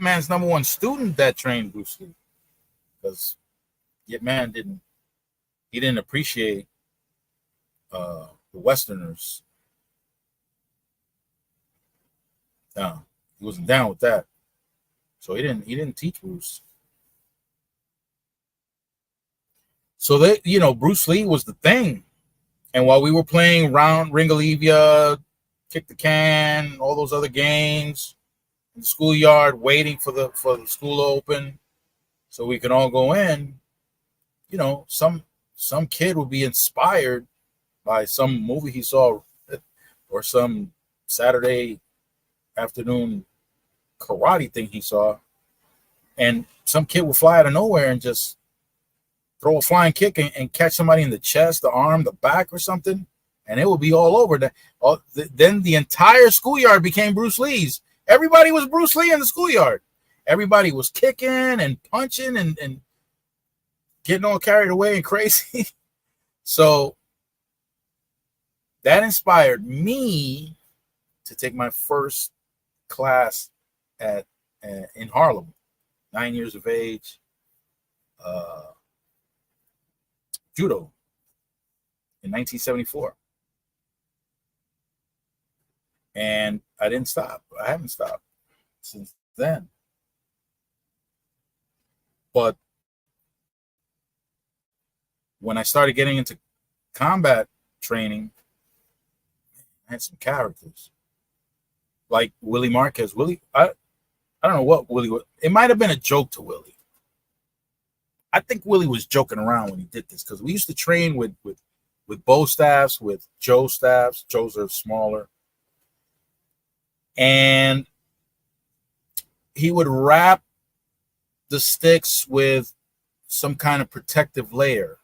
A: Man's number 1 student that trained Bruce Lee. Because Yip Man didn't appreciate the Westerners. No, he wasn't down with that. So he didn't teach Bruce. So Bruce Lee was the thing. And while we were playing Ringalivia, Kick the Can, all those other games in the schoolyard, waiting for the school to open so we can all go in, some kid would be inspired by some movie he saw or some Saturday afternoon karate thing he saw, and some kid would fly out of nowhere and just throw a flying kick and catch somebody in the chest, the arm, the back, or something, and it would be all over. Then the entire schoolyard became Bruce Lee's. Everybody was Bruce Lee in the schoolyard. everybody was kicking and punching and getting all carried away and crazy. So that inspired me to take my first class at in Harlem, 9 years of age, judo in 1974. And I didn't stop. I haven't stopped since then. But when I started getting into combat training, I had some characters like Willie Marquez. I don't know what Willie was. It might have been a joke to Willie. I think Willie was joking around when he did this, because we used to train with bow staffs, with Joe staffs. Joe's are smaller. And he would wrap the sticks with some kind of protective layer.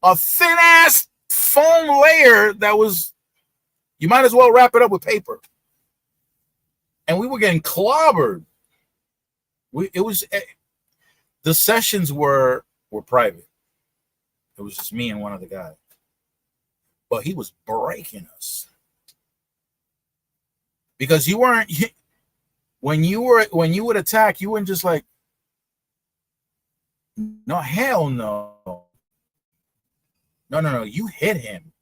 A: A thin ass foam layer that was, you might as well wrap it up with paper. And we were getting clobbered. The sessions were private. It was just me and one other guy. But he was breaking us. Because you weren't, when you would attack, you weren't just like, no, hell no. No. You hit him.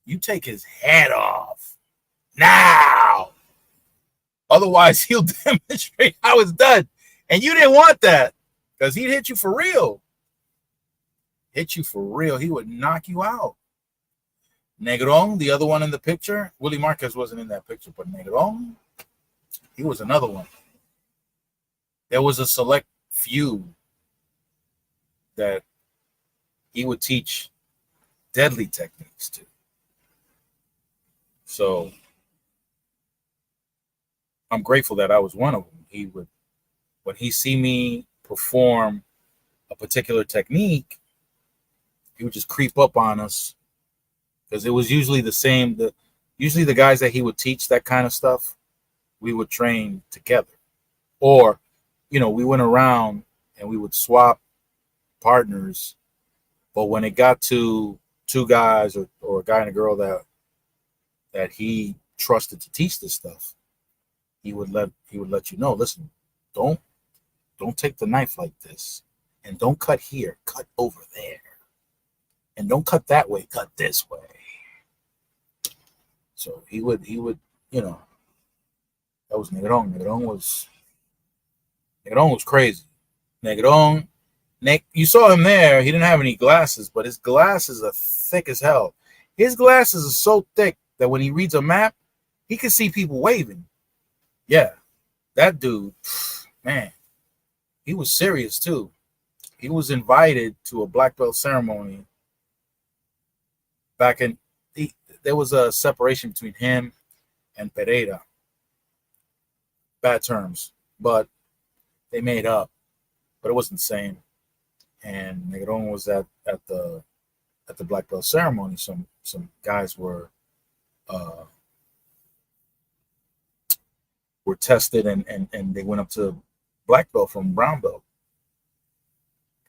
A: You take his head off now. Otherwise, he'll demonstrate how it's done. And you didn't want that, because he'd hit you for real. Hit you for real. He would knock you out. Negron, the other one in the picture, Willie Marquez wasn't in that picture, but Negron, he was another one. There was a select few that he would teach deadly techniques to. So I'm grateful that I was one of them. He would, when he see me perform a particular technique, he would just creep up on us, because it was usually the same. Usually the guys that he would teach that kind of stuff, we would train together. Or, we went around and we would swap partners. But when it got to two guys or a guy and a girl that he trusted to teach this stuff, he would let you know, listen, don't take the knife like this, and don't cut here, cut over there, and don't cut that way, cut this way. So he would, that was Negron. Negron was crazy. Negron, you saw him there. He didn't have any glasses, but his glasses are thick as hell. His glasses are so thick that when he reads a map, he can see people waving. Yeah, that dude, man, he was serious too. He was invited to a black belt ceremony back in. There was a separation between him and Pereira. Bad terms, but they made up. But it wasn't the same. And Negron was at the black belt ceremony. Some guys were tested and they went up to black belt from brown belt.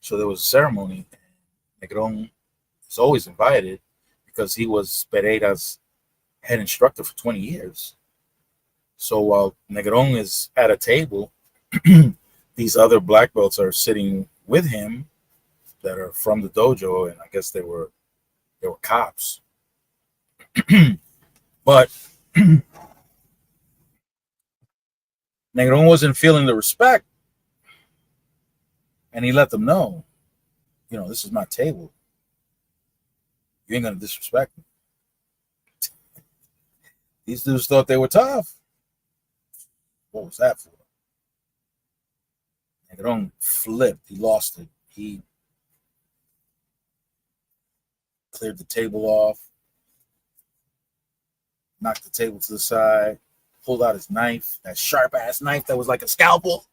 A: So there was a ceremony. Negron is always invited because he was Pereira's head instructor for 20 years. So while Negron is at a table, these other black belts are sitting with him that are from the dojo, and I guess they were cops. But Negron wasn't feeling the respect, and he let them know, this is my table. You ain't gonna disrespect me. These dudes thought they were tough. What was that for? Negron flipped. He lost it. He cleared the table off, knocked the table to the side, pulled out his knife, that sharp-ass knife that was like a scalpel,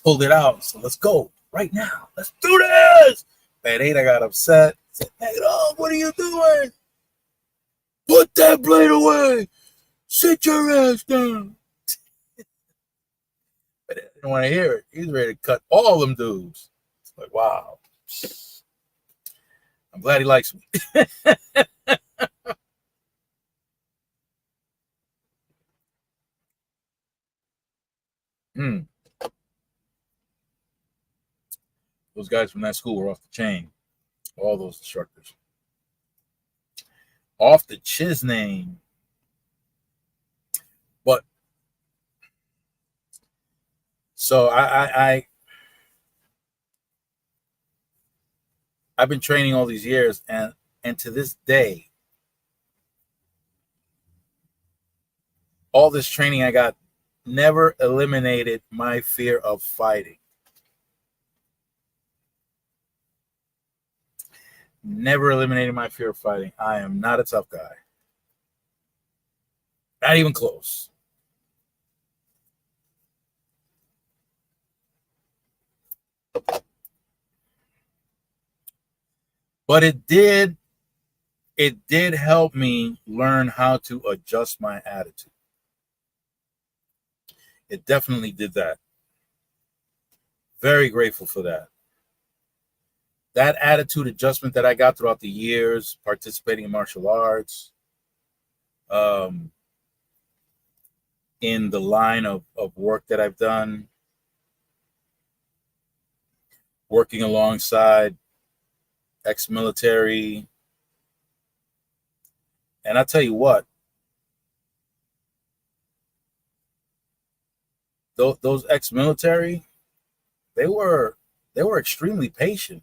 A: pulled it out. So let's go right now. Let's do this. Pereira got upset. Said, Negron, what are you doing? Put that blade away. Sit your ass down. didn't want to hear it. He was ready to cut all them dudes. It's like, wow. I'm glad he likes me. Mm. Those guys from that school were off the chain. All those instructors. Off the chiz name. But so I've been training all these years, and to this day, all this training I got never eliminated my fear of fighting. Never eliminated my fear of fighting. I am not a tough guy. Not even close. But it did help me learn how to adjust my attitude. It definitely did that. Very grateful for that. That attitude adjustment that I got throughout the years participating in martial arts, in the line of work that I've done, working alongside ex-military. And I tell you what, those ex-military, they were extremely patient.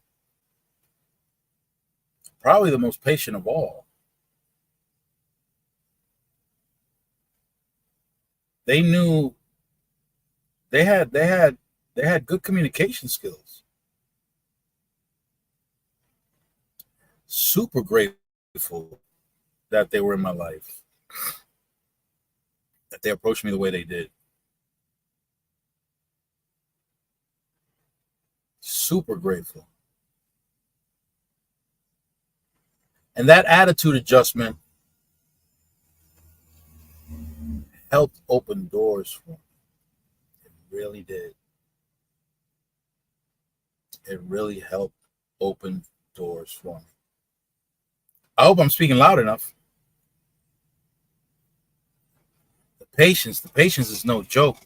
A: Probably the most patient of all. They knew they had good communication skills. Super grateful that they were in my life, that they approached me the way they did. Super grateful. And that attitude adjustment helped open doors for me. It really did. It really helped open doors for me. I hope I'm speaking loud enough. The patience is no joke.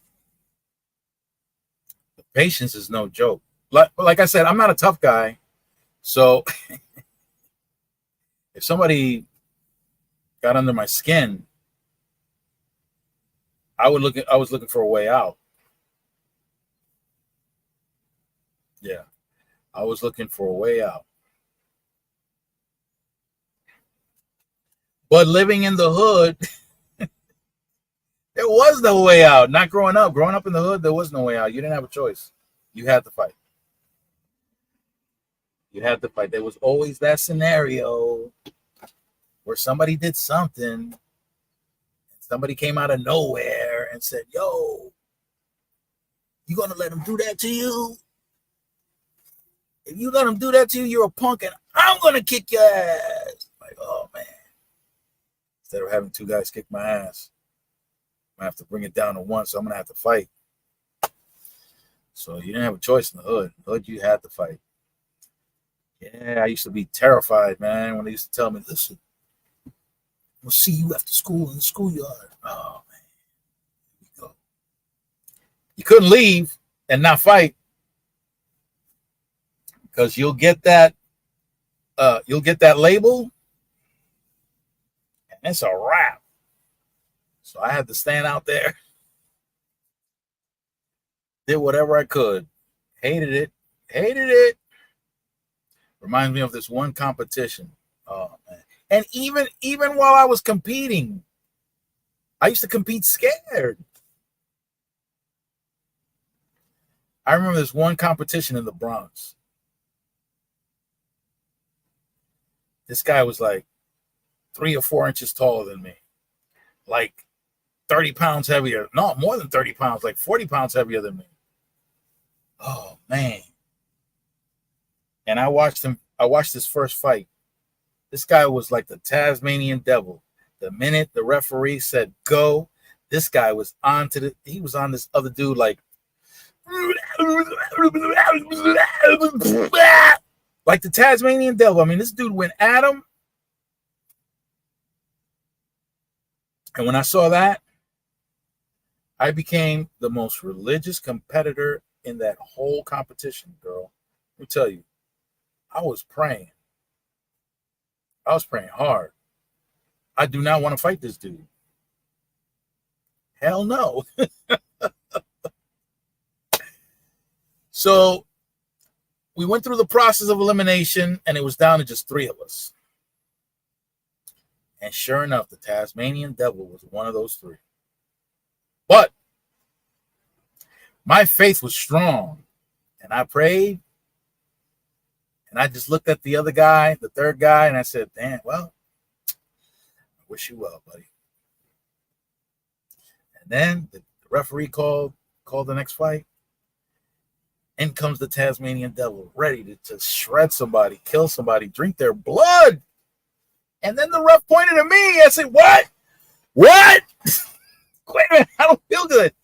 A: The patience is no joke. Like I said, I'm not a tough guy. So if somebody got under my skin, I was looking for a way out. Yeah. I was looking for a way out. But living in the hood, there was no way out. Not growing up. Growing up in the hood, there was no way out. You didn't have a choice. You had to fight. You had to fight. There was always that scenario where somebody did something. Somebody came out of nowhere and said, yo, you gonna let him do that to you? If you let him do that to you, you're a punk and I'm gonna kick your ass. Like, oh man. Instead of having two guys kick my ass, I'm gonna have to bring it down to one, so I'm gonna have to fight. So you didn't have a choice in the hood. In the hood, you had to fight. Yeah, I used to be terrified, man, when they used to tell me, listen, we'll see you after school in the schoolyard. Oh man. Here we go. You couldn't leave and not fight, because you'll get that label and it's a wrap. So I had to stand out there, did whatever I could. Hated it. Reminds me of this one competition. Oh man. And even while I was competing, I used to compete scared. I remember this one competition in the Bronx. This guy was like 3 or 4 inches taller than me, like 30 pounds heavier. No, more than 30 pounds, like 40 pounds heavier than me. Oh man. And I watched this first fight. This guy was like the Tasmanian devil. The minute the referee said go, this guy was on this other dude like like the Tasmanian devil. I mean, this dude went at him. And when I saw that, I became the most religious competitor in that whole competition, girl. Let me tell you, I was praying. I was praying hard. I do not want to fight this dude. Hell no. So we went through the process of elimination, and it was down to just 3 of us. And sure enough, the Tasmanian devil was one of those 3. But my faith was strong, and I prayed, and I just looked at the other guy, the 3rd guy, and I said, damn, well, I wish you well, buddy. And then the referee called the next fight. In comes the Tasmanian devil, ready to shred somebody, kill somebody, drink their blood. And then the ref pointed at me. I said, what? What? Wait a minute, I don't feel good.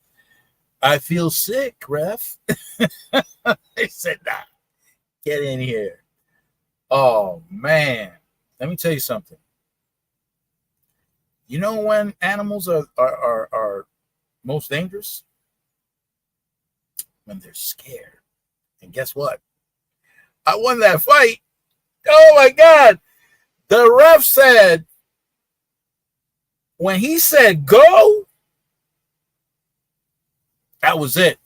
A: I feel sick, ref. They said, nah, get in here. Oh, man. Let me tell you something. You know when animals are most dangerous? When they're scared. And guess what? I won that fight. Oh, my God. The ref said, when he said go, that was it.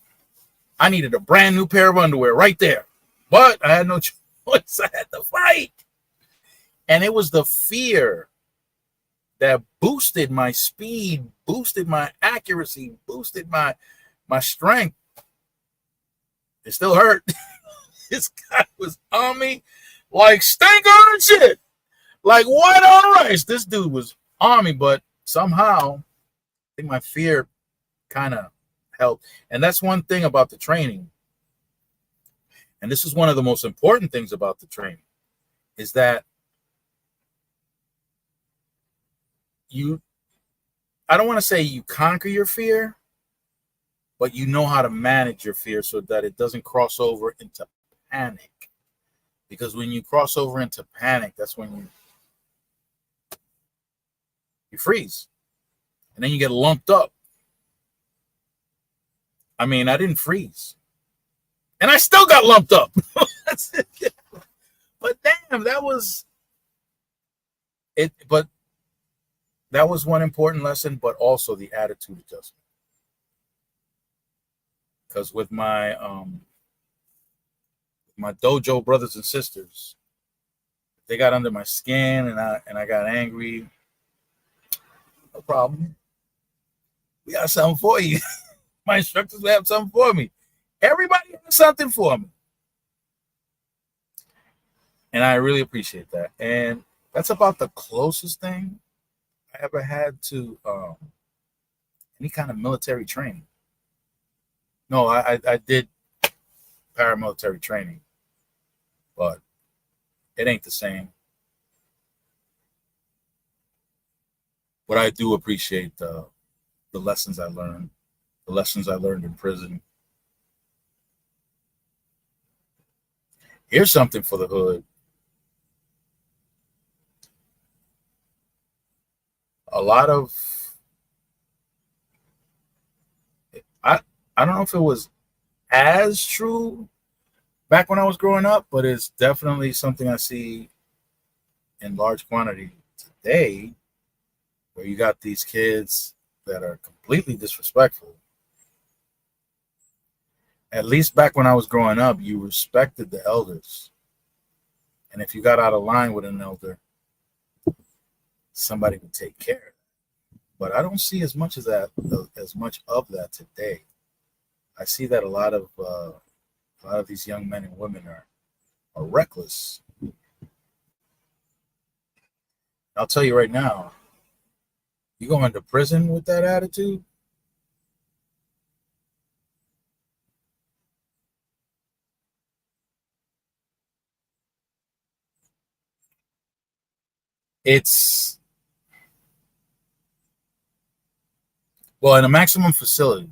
A: I needed a brand new pair of underwear right there. But I had no choice. I had to fight. And it was the fear that boosted my speed, boosted my accuracy, boosted my strength. It still hurt. This guy was on me like steak on shit. Like white on rice. This dude was on me, but somehow I think my fear kind of helped. And that's one thing about the training. And this is one of the most important things about the training, is that I don't want to say you conquer your fear, but you know how to manage your fear so that it doesn't cross over into panic. Because when you cross over into panic, that's when you freeze. And then you get lumped up. I mean, I didn't freeze. And I still got lumped up. But damn, that was it. But that was one important lesson, but also the attitude adjustment. Because with my dojo brothers and sisters, they got under my skin, and I got angry. No problem. We got something for you. My instructors will have something for me. Everybody has something for me. And I really appreciate that. And that's about the closest thing I ever had to any kind of military training. No, I did paramilitary training, but it ain't the same. But I do appreciate the lessons I learned, the lessons I learned in prison. Here's something for the hood. A lot of I don't know if it was as true back when I was growing up, but it's definitely something I see in large quantity today, where you got these kids that are completely disrespectful. At least back when I was growing up, you respected the elders. And if you got out of line with an elder, somebody would take care of it. But I don't see as much of that today. I see that a lot of these young men and women are reckless. I'll tell you right now, you go into prison with that attitude, it's well, in a maximum facility,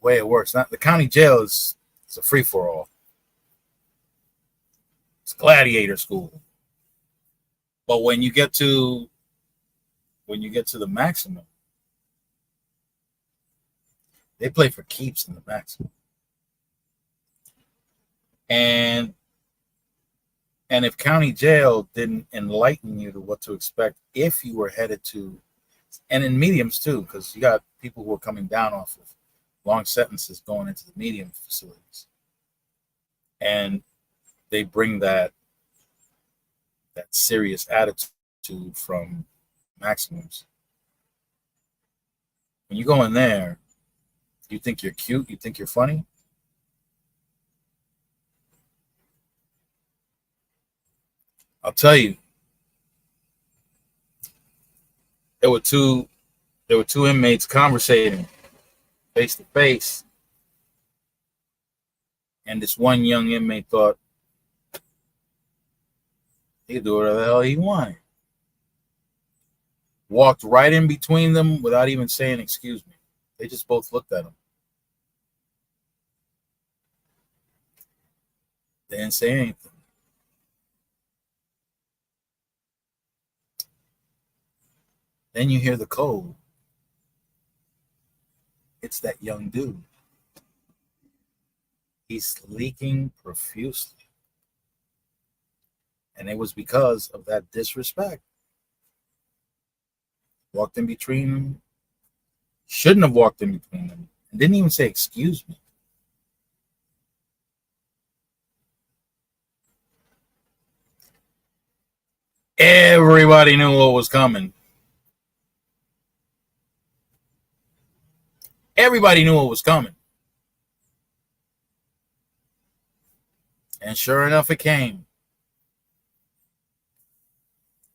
A: way it works. Not the county jail is a free for all. It's gladiator school. But when you get to the maximum, they play for keeps in the maximum. And if county jail didn't enlighten you to what to expect if you were headed to, and in mediums too, because you got people who are coming down off of long sentences going into the medium facilities, and they bring that serious attitude from maximums. When you go in there, you think you're cute, you think you're funny. I'll tell you, there were two inmates conversating face to face, and this one young inmate thought he could do whatever the hell he wanted. Walked right in between them without even saying excuse me. They just both looked at him. They didn't say anything. Then you hear the code. It's that young dude. He's leaking profusely. And it was because of that disrespect. Walked in between them. Shouldn't have walked in between them. And didn't even say, excuse me. Everybody knew what was coming. Everybody knew what was coming. And sure enough, it came.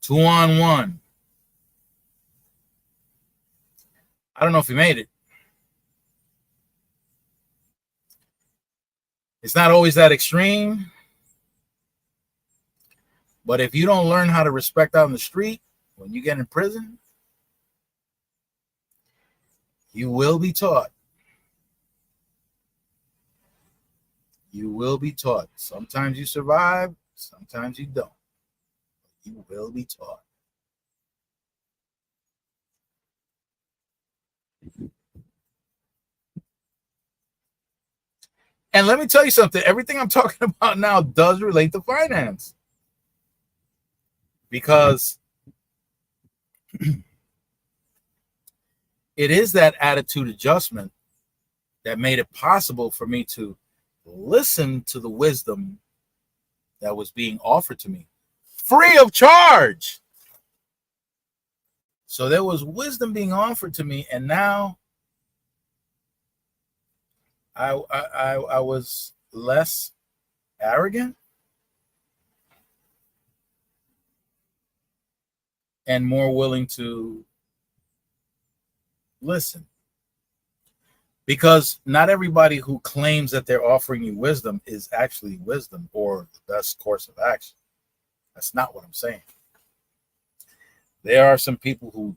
A: 2-on-1. I don't know if he made it. It's not always that extreme. But if you don't learn how to respect out in the street, when you get in prison, you will be taught. You will be taught. Sometimes you survive, sometimes you don't. You will be taught. And let me tell you something. Everything I'm talking about now does relate to finance. Because it is that attitude adjustment that made it possible for me to listen to the wisdom that was being offered to me free of charge. So there was wisdom being offered to me, and now I was less arrogant and more willing to listen. Because not everybody who claims that they're offering you wisdom is actually wisdom or the best course of action. That's not what I'm saying. There are some people who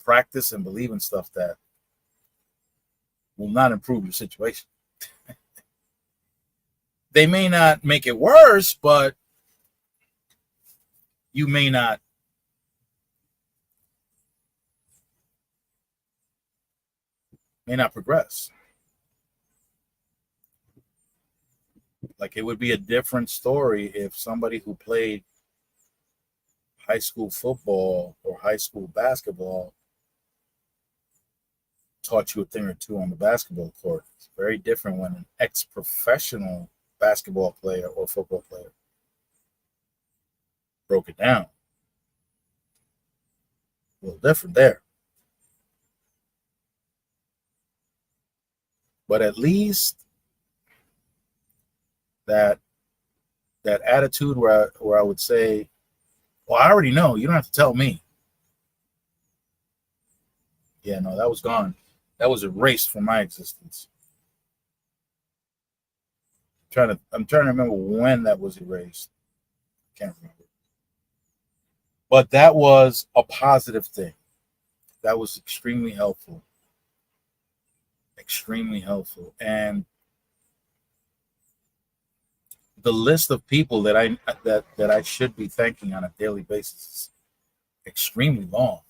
A: practice and believe in stuff that will not improve your situation. They may not make it worse, but you may not progress. Like, it would be a different story if somebody who played high school football or high school basketball taught you a thing or two on the basketball court. It's very different when an ex-professional basketball player or football player broke it down. A little different there. But at least that attitude where I would say, well, I already know. You don't have to tell me. Yeah, no, that was gone. That was erased from my existence. I'm trying to remember when that was erased. Can't remember. But that was a positive thing. That was extremely helpful. extremely helpful. And the list of people that I should be thanking on a daily basis is extremely long,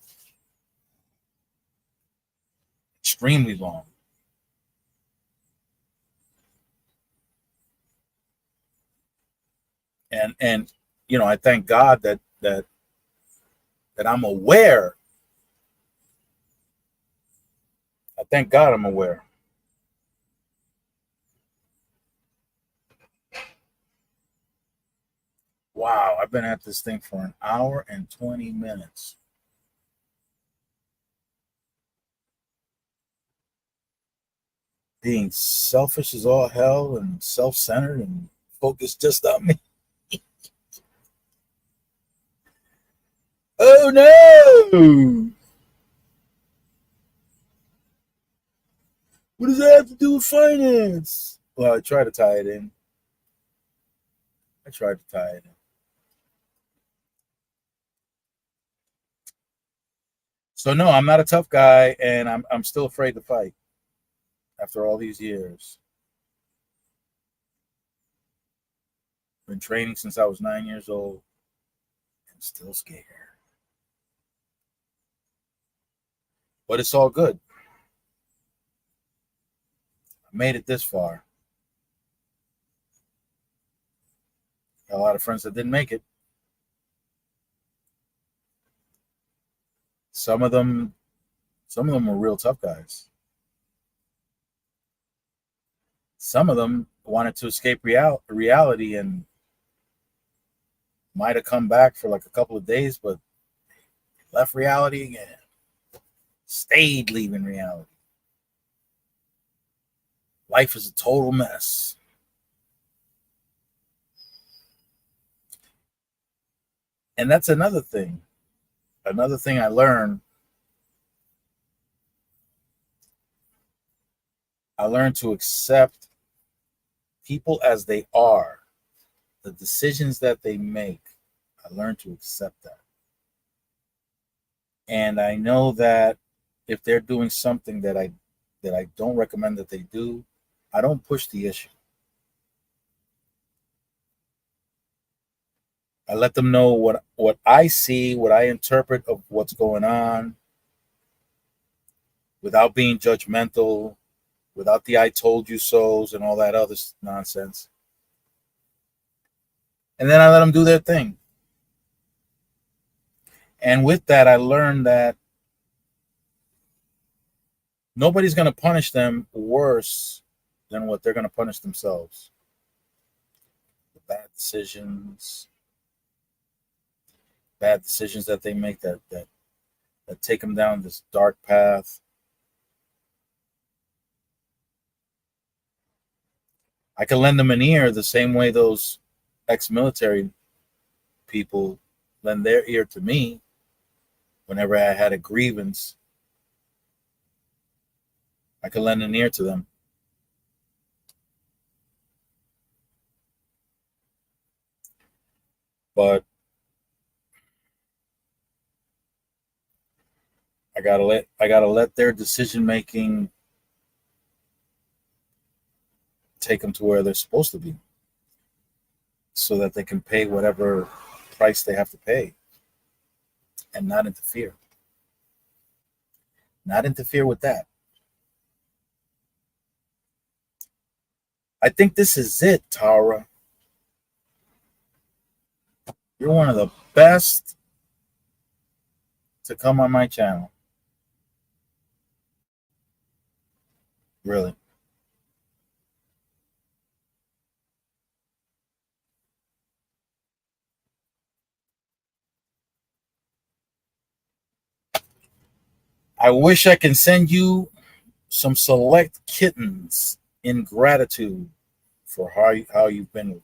A: extremely long. And I thank God that I'm aware. I thank God I'm aware. Wow, I've been at this thing for an hour and 20 minutes. Being selfish as all hell and self-centered and focused just on me. Oh no! What does that have to do with finance? Well, I try to tie it in. I tried to tie it in. So no, I'm not a tough guy, and I'm still afraid to fight after all these years. Been training since I was 9 years old, and still scared. But it's all good. I made it this far. Got a lot of friends that didn't make it. Some of them, some of them were real tough guys. Some of them wanted to escape reality and might have come back for like a couple of days, but left reality again. Stayed leaving reality. Life is a total mess. And that's another thing. Another thing I learned. I learned to accept people as they are, the decisions that they make. I learned to accept that. And I know that if they're doing something that I don't recommend that they do, I don't push the issue. I let them know what I see, what I interpret of what's going on, without being judgmental, without the "I told you so's" and all that other nonsense. And then I let them do their thing. And with that, I learned that nobody's going to punish them worse than what they're going to punish themselves. The bad decisions that they make that take them down this dark path. I can lend them an ear the same way those ex-military people lend their ear to me whenever I had a grievance. I can lend an ear to them. But I gotta let their decision making take them to where they're supposed to be, so that they can pay whatever price they have to pay, and not interfere. Not interfere with that. I think this is it, Tara. You're one of the best to come on my channel. Really. I wish I can send you some select kittens in gratitude for how you've been with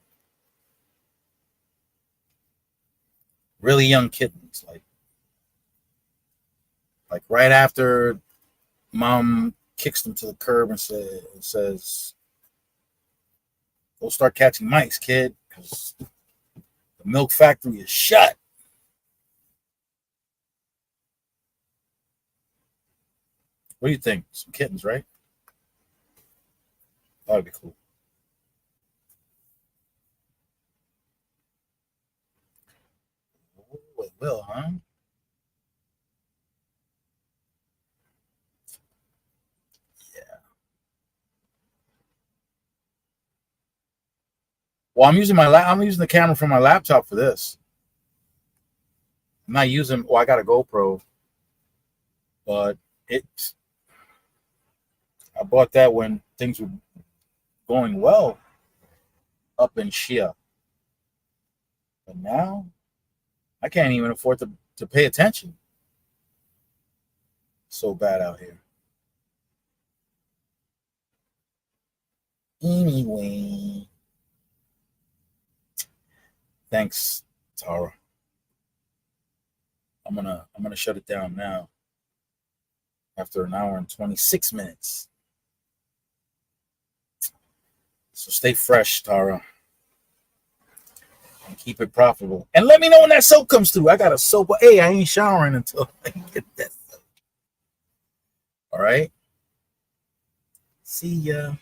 A: really young kittens, like right after mom kicks them to the curb and says, "Go start catching mice, kid, because the milk factory is shut." What do you think? Some kittens, right? That'd be cool. Oh, it will, huh? Yeah. Well, I'm using the camera from my laptop for this. I'm not using. Well, I got a GoPro, but it. I bought that when things were going well up in Shia, but now I can't even afford to pay attention. So bad out here. Anyway, thanks, Tara. I'm gonna shut it down now after an hour and 26 minutes. So stay fresh, Tara, and keep it profitable. And let me know when that soap comes through. I got a soap. Hey, I ain't showering until I get that soap. All right. See ya.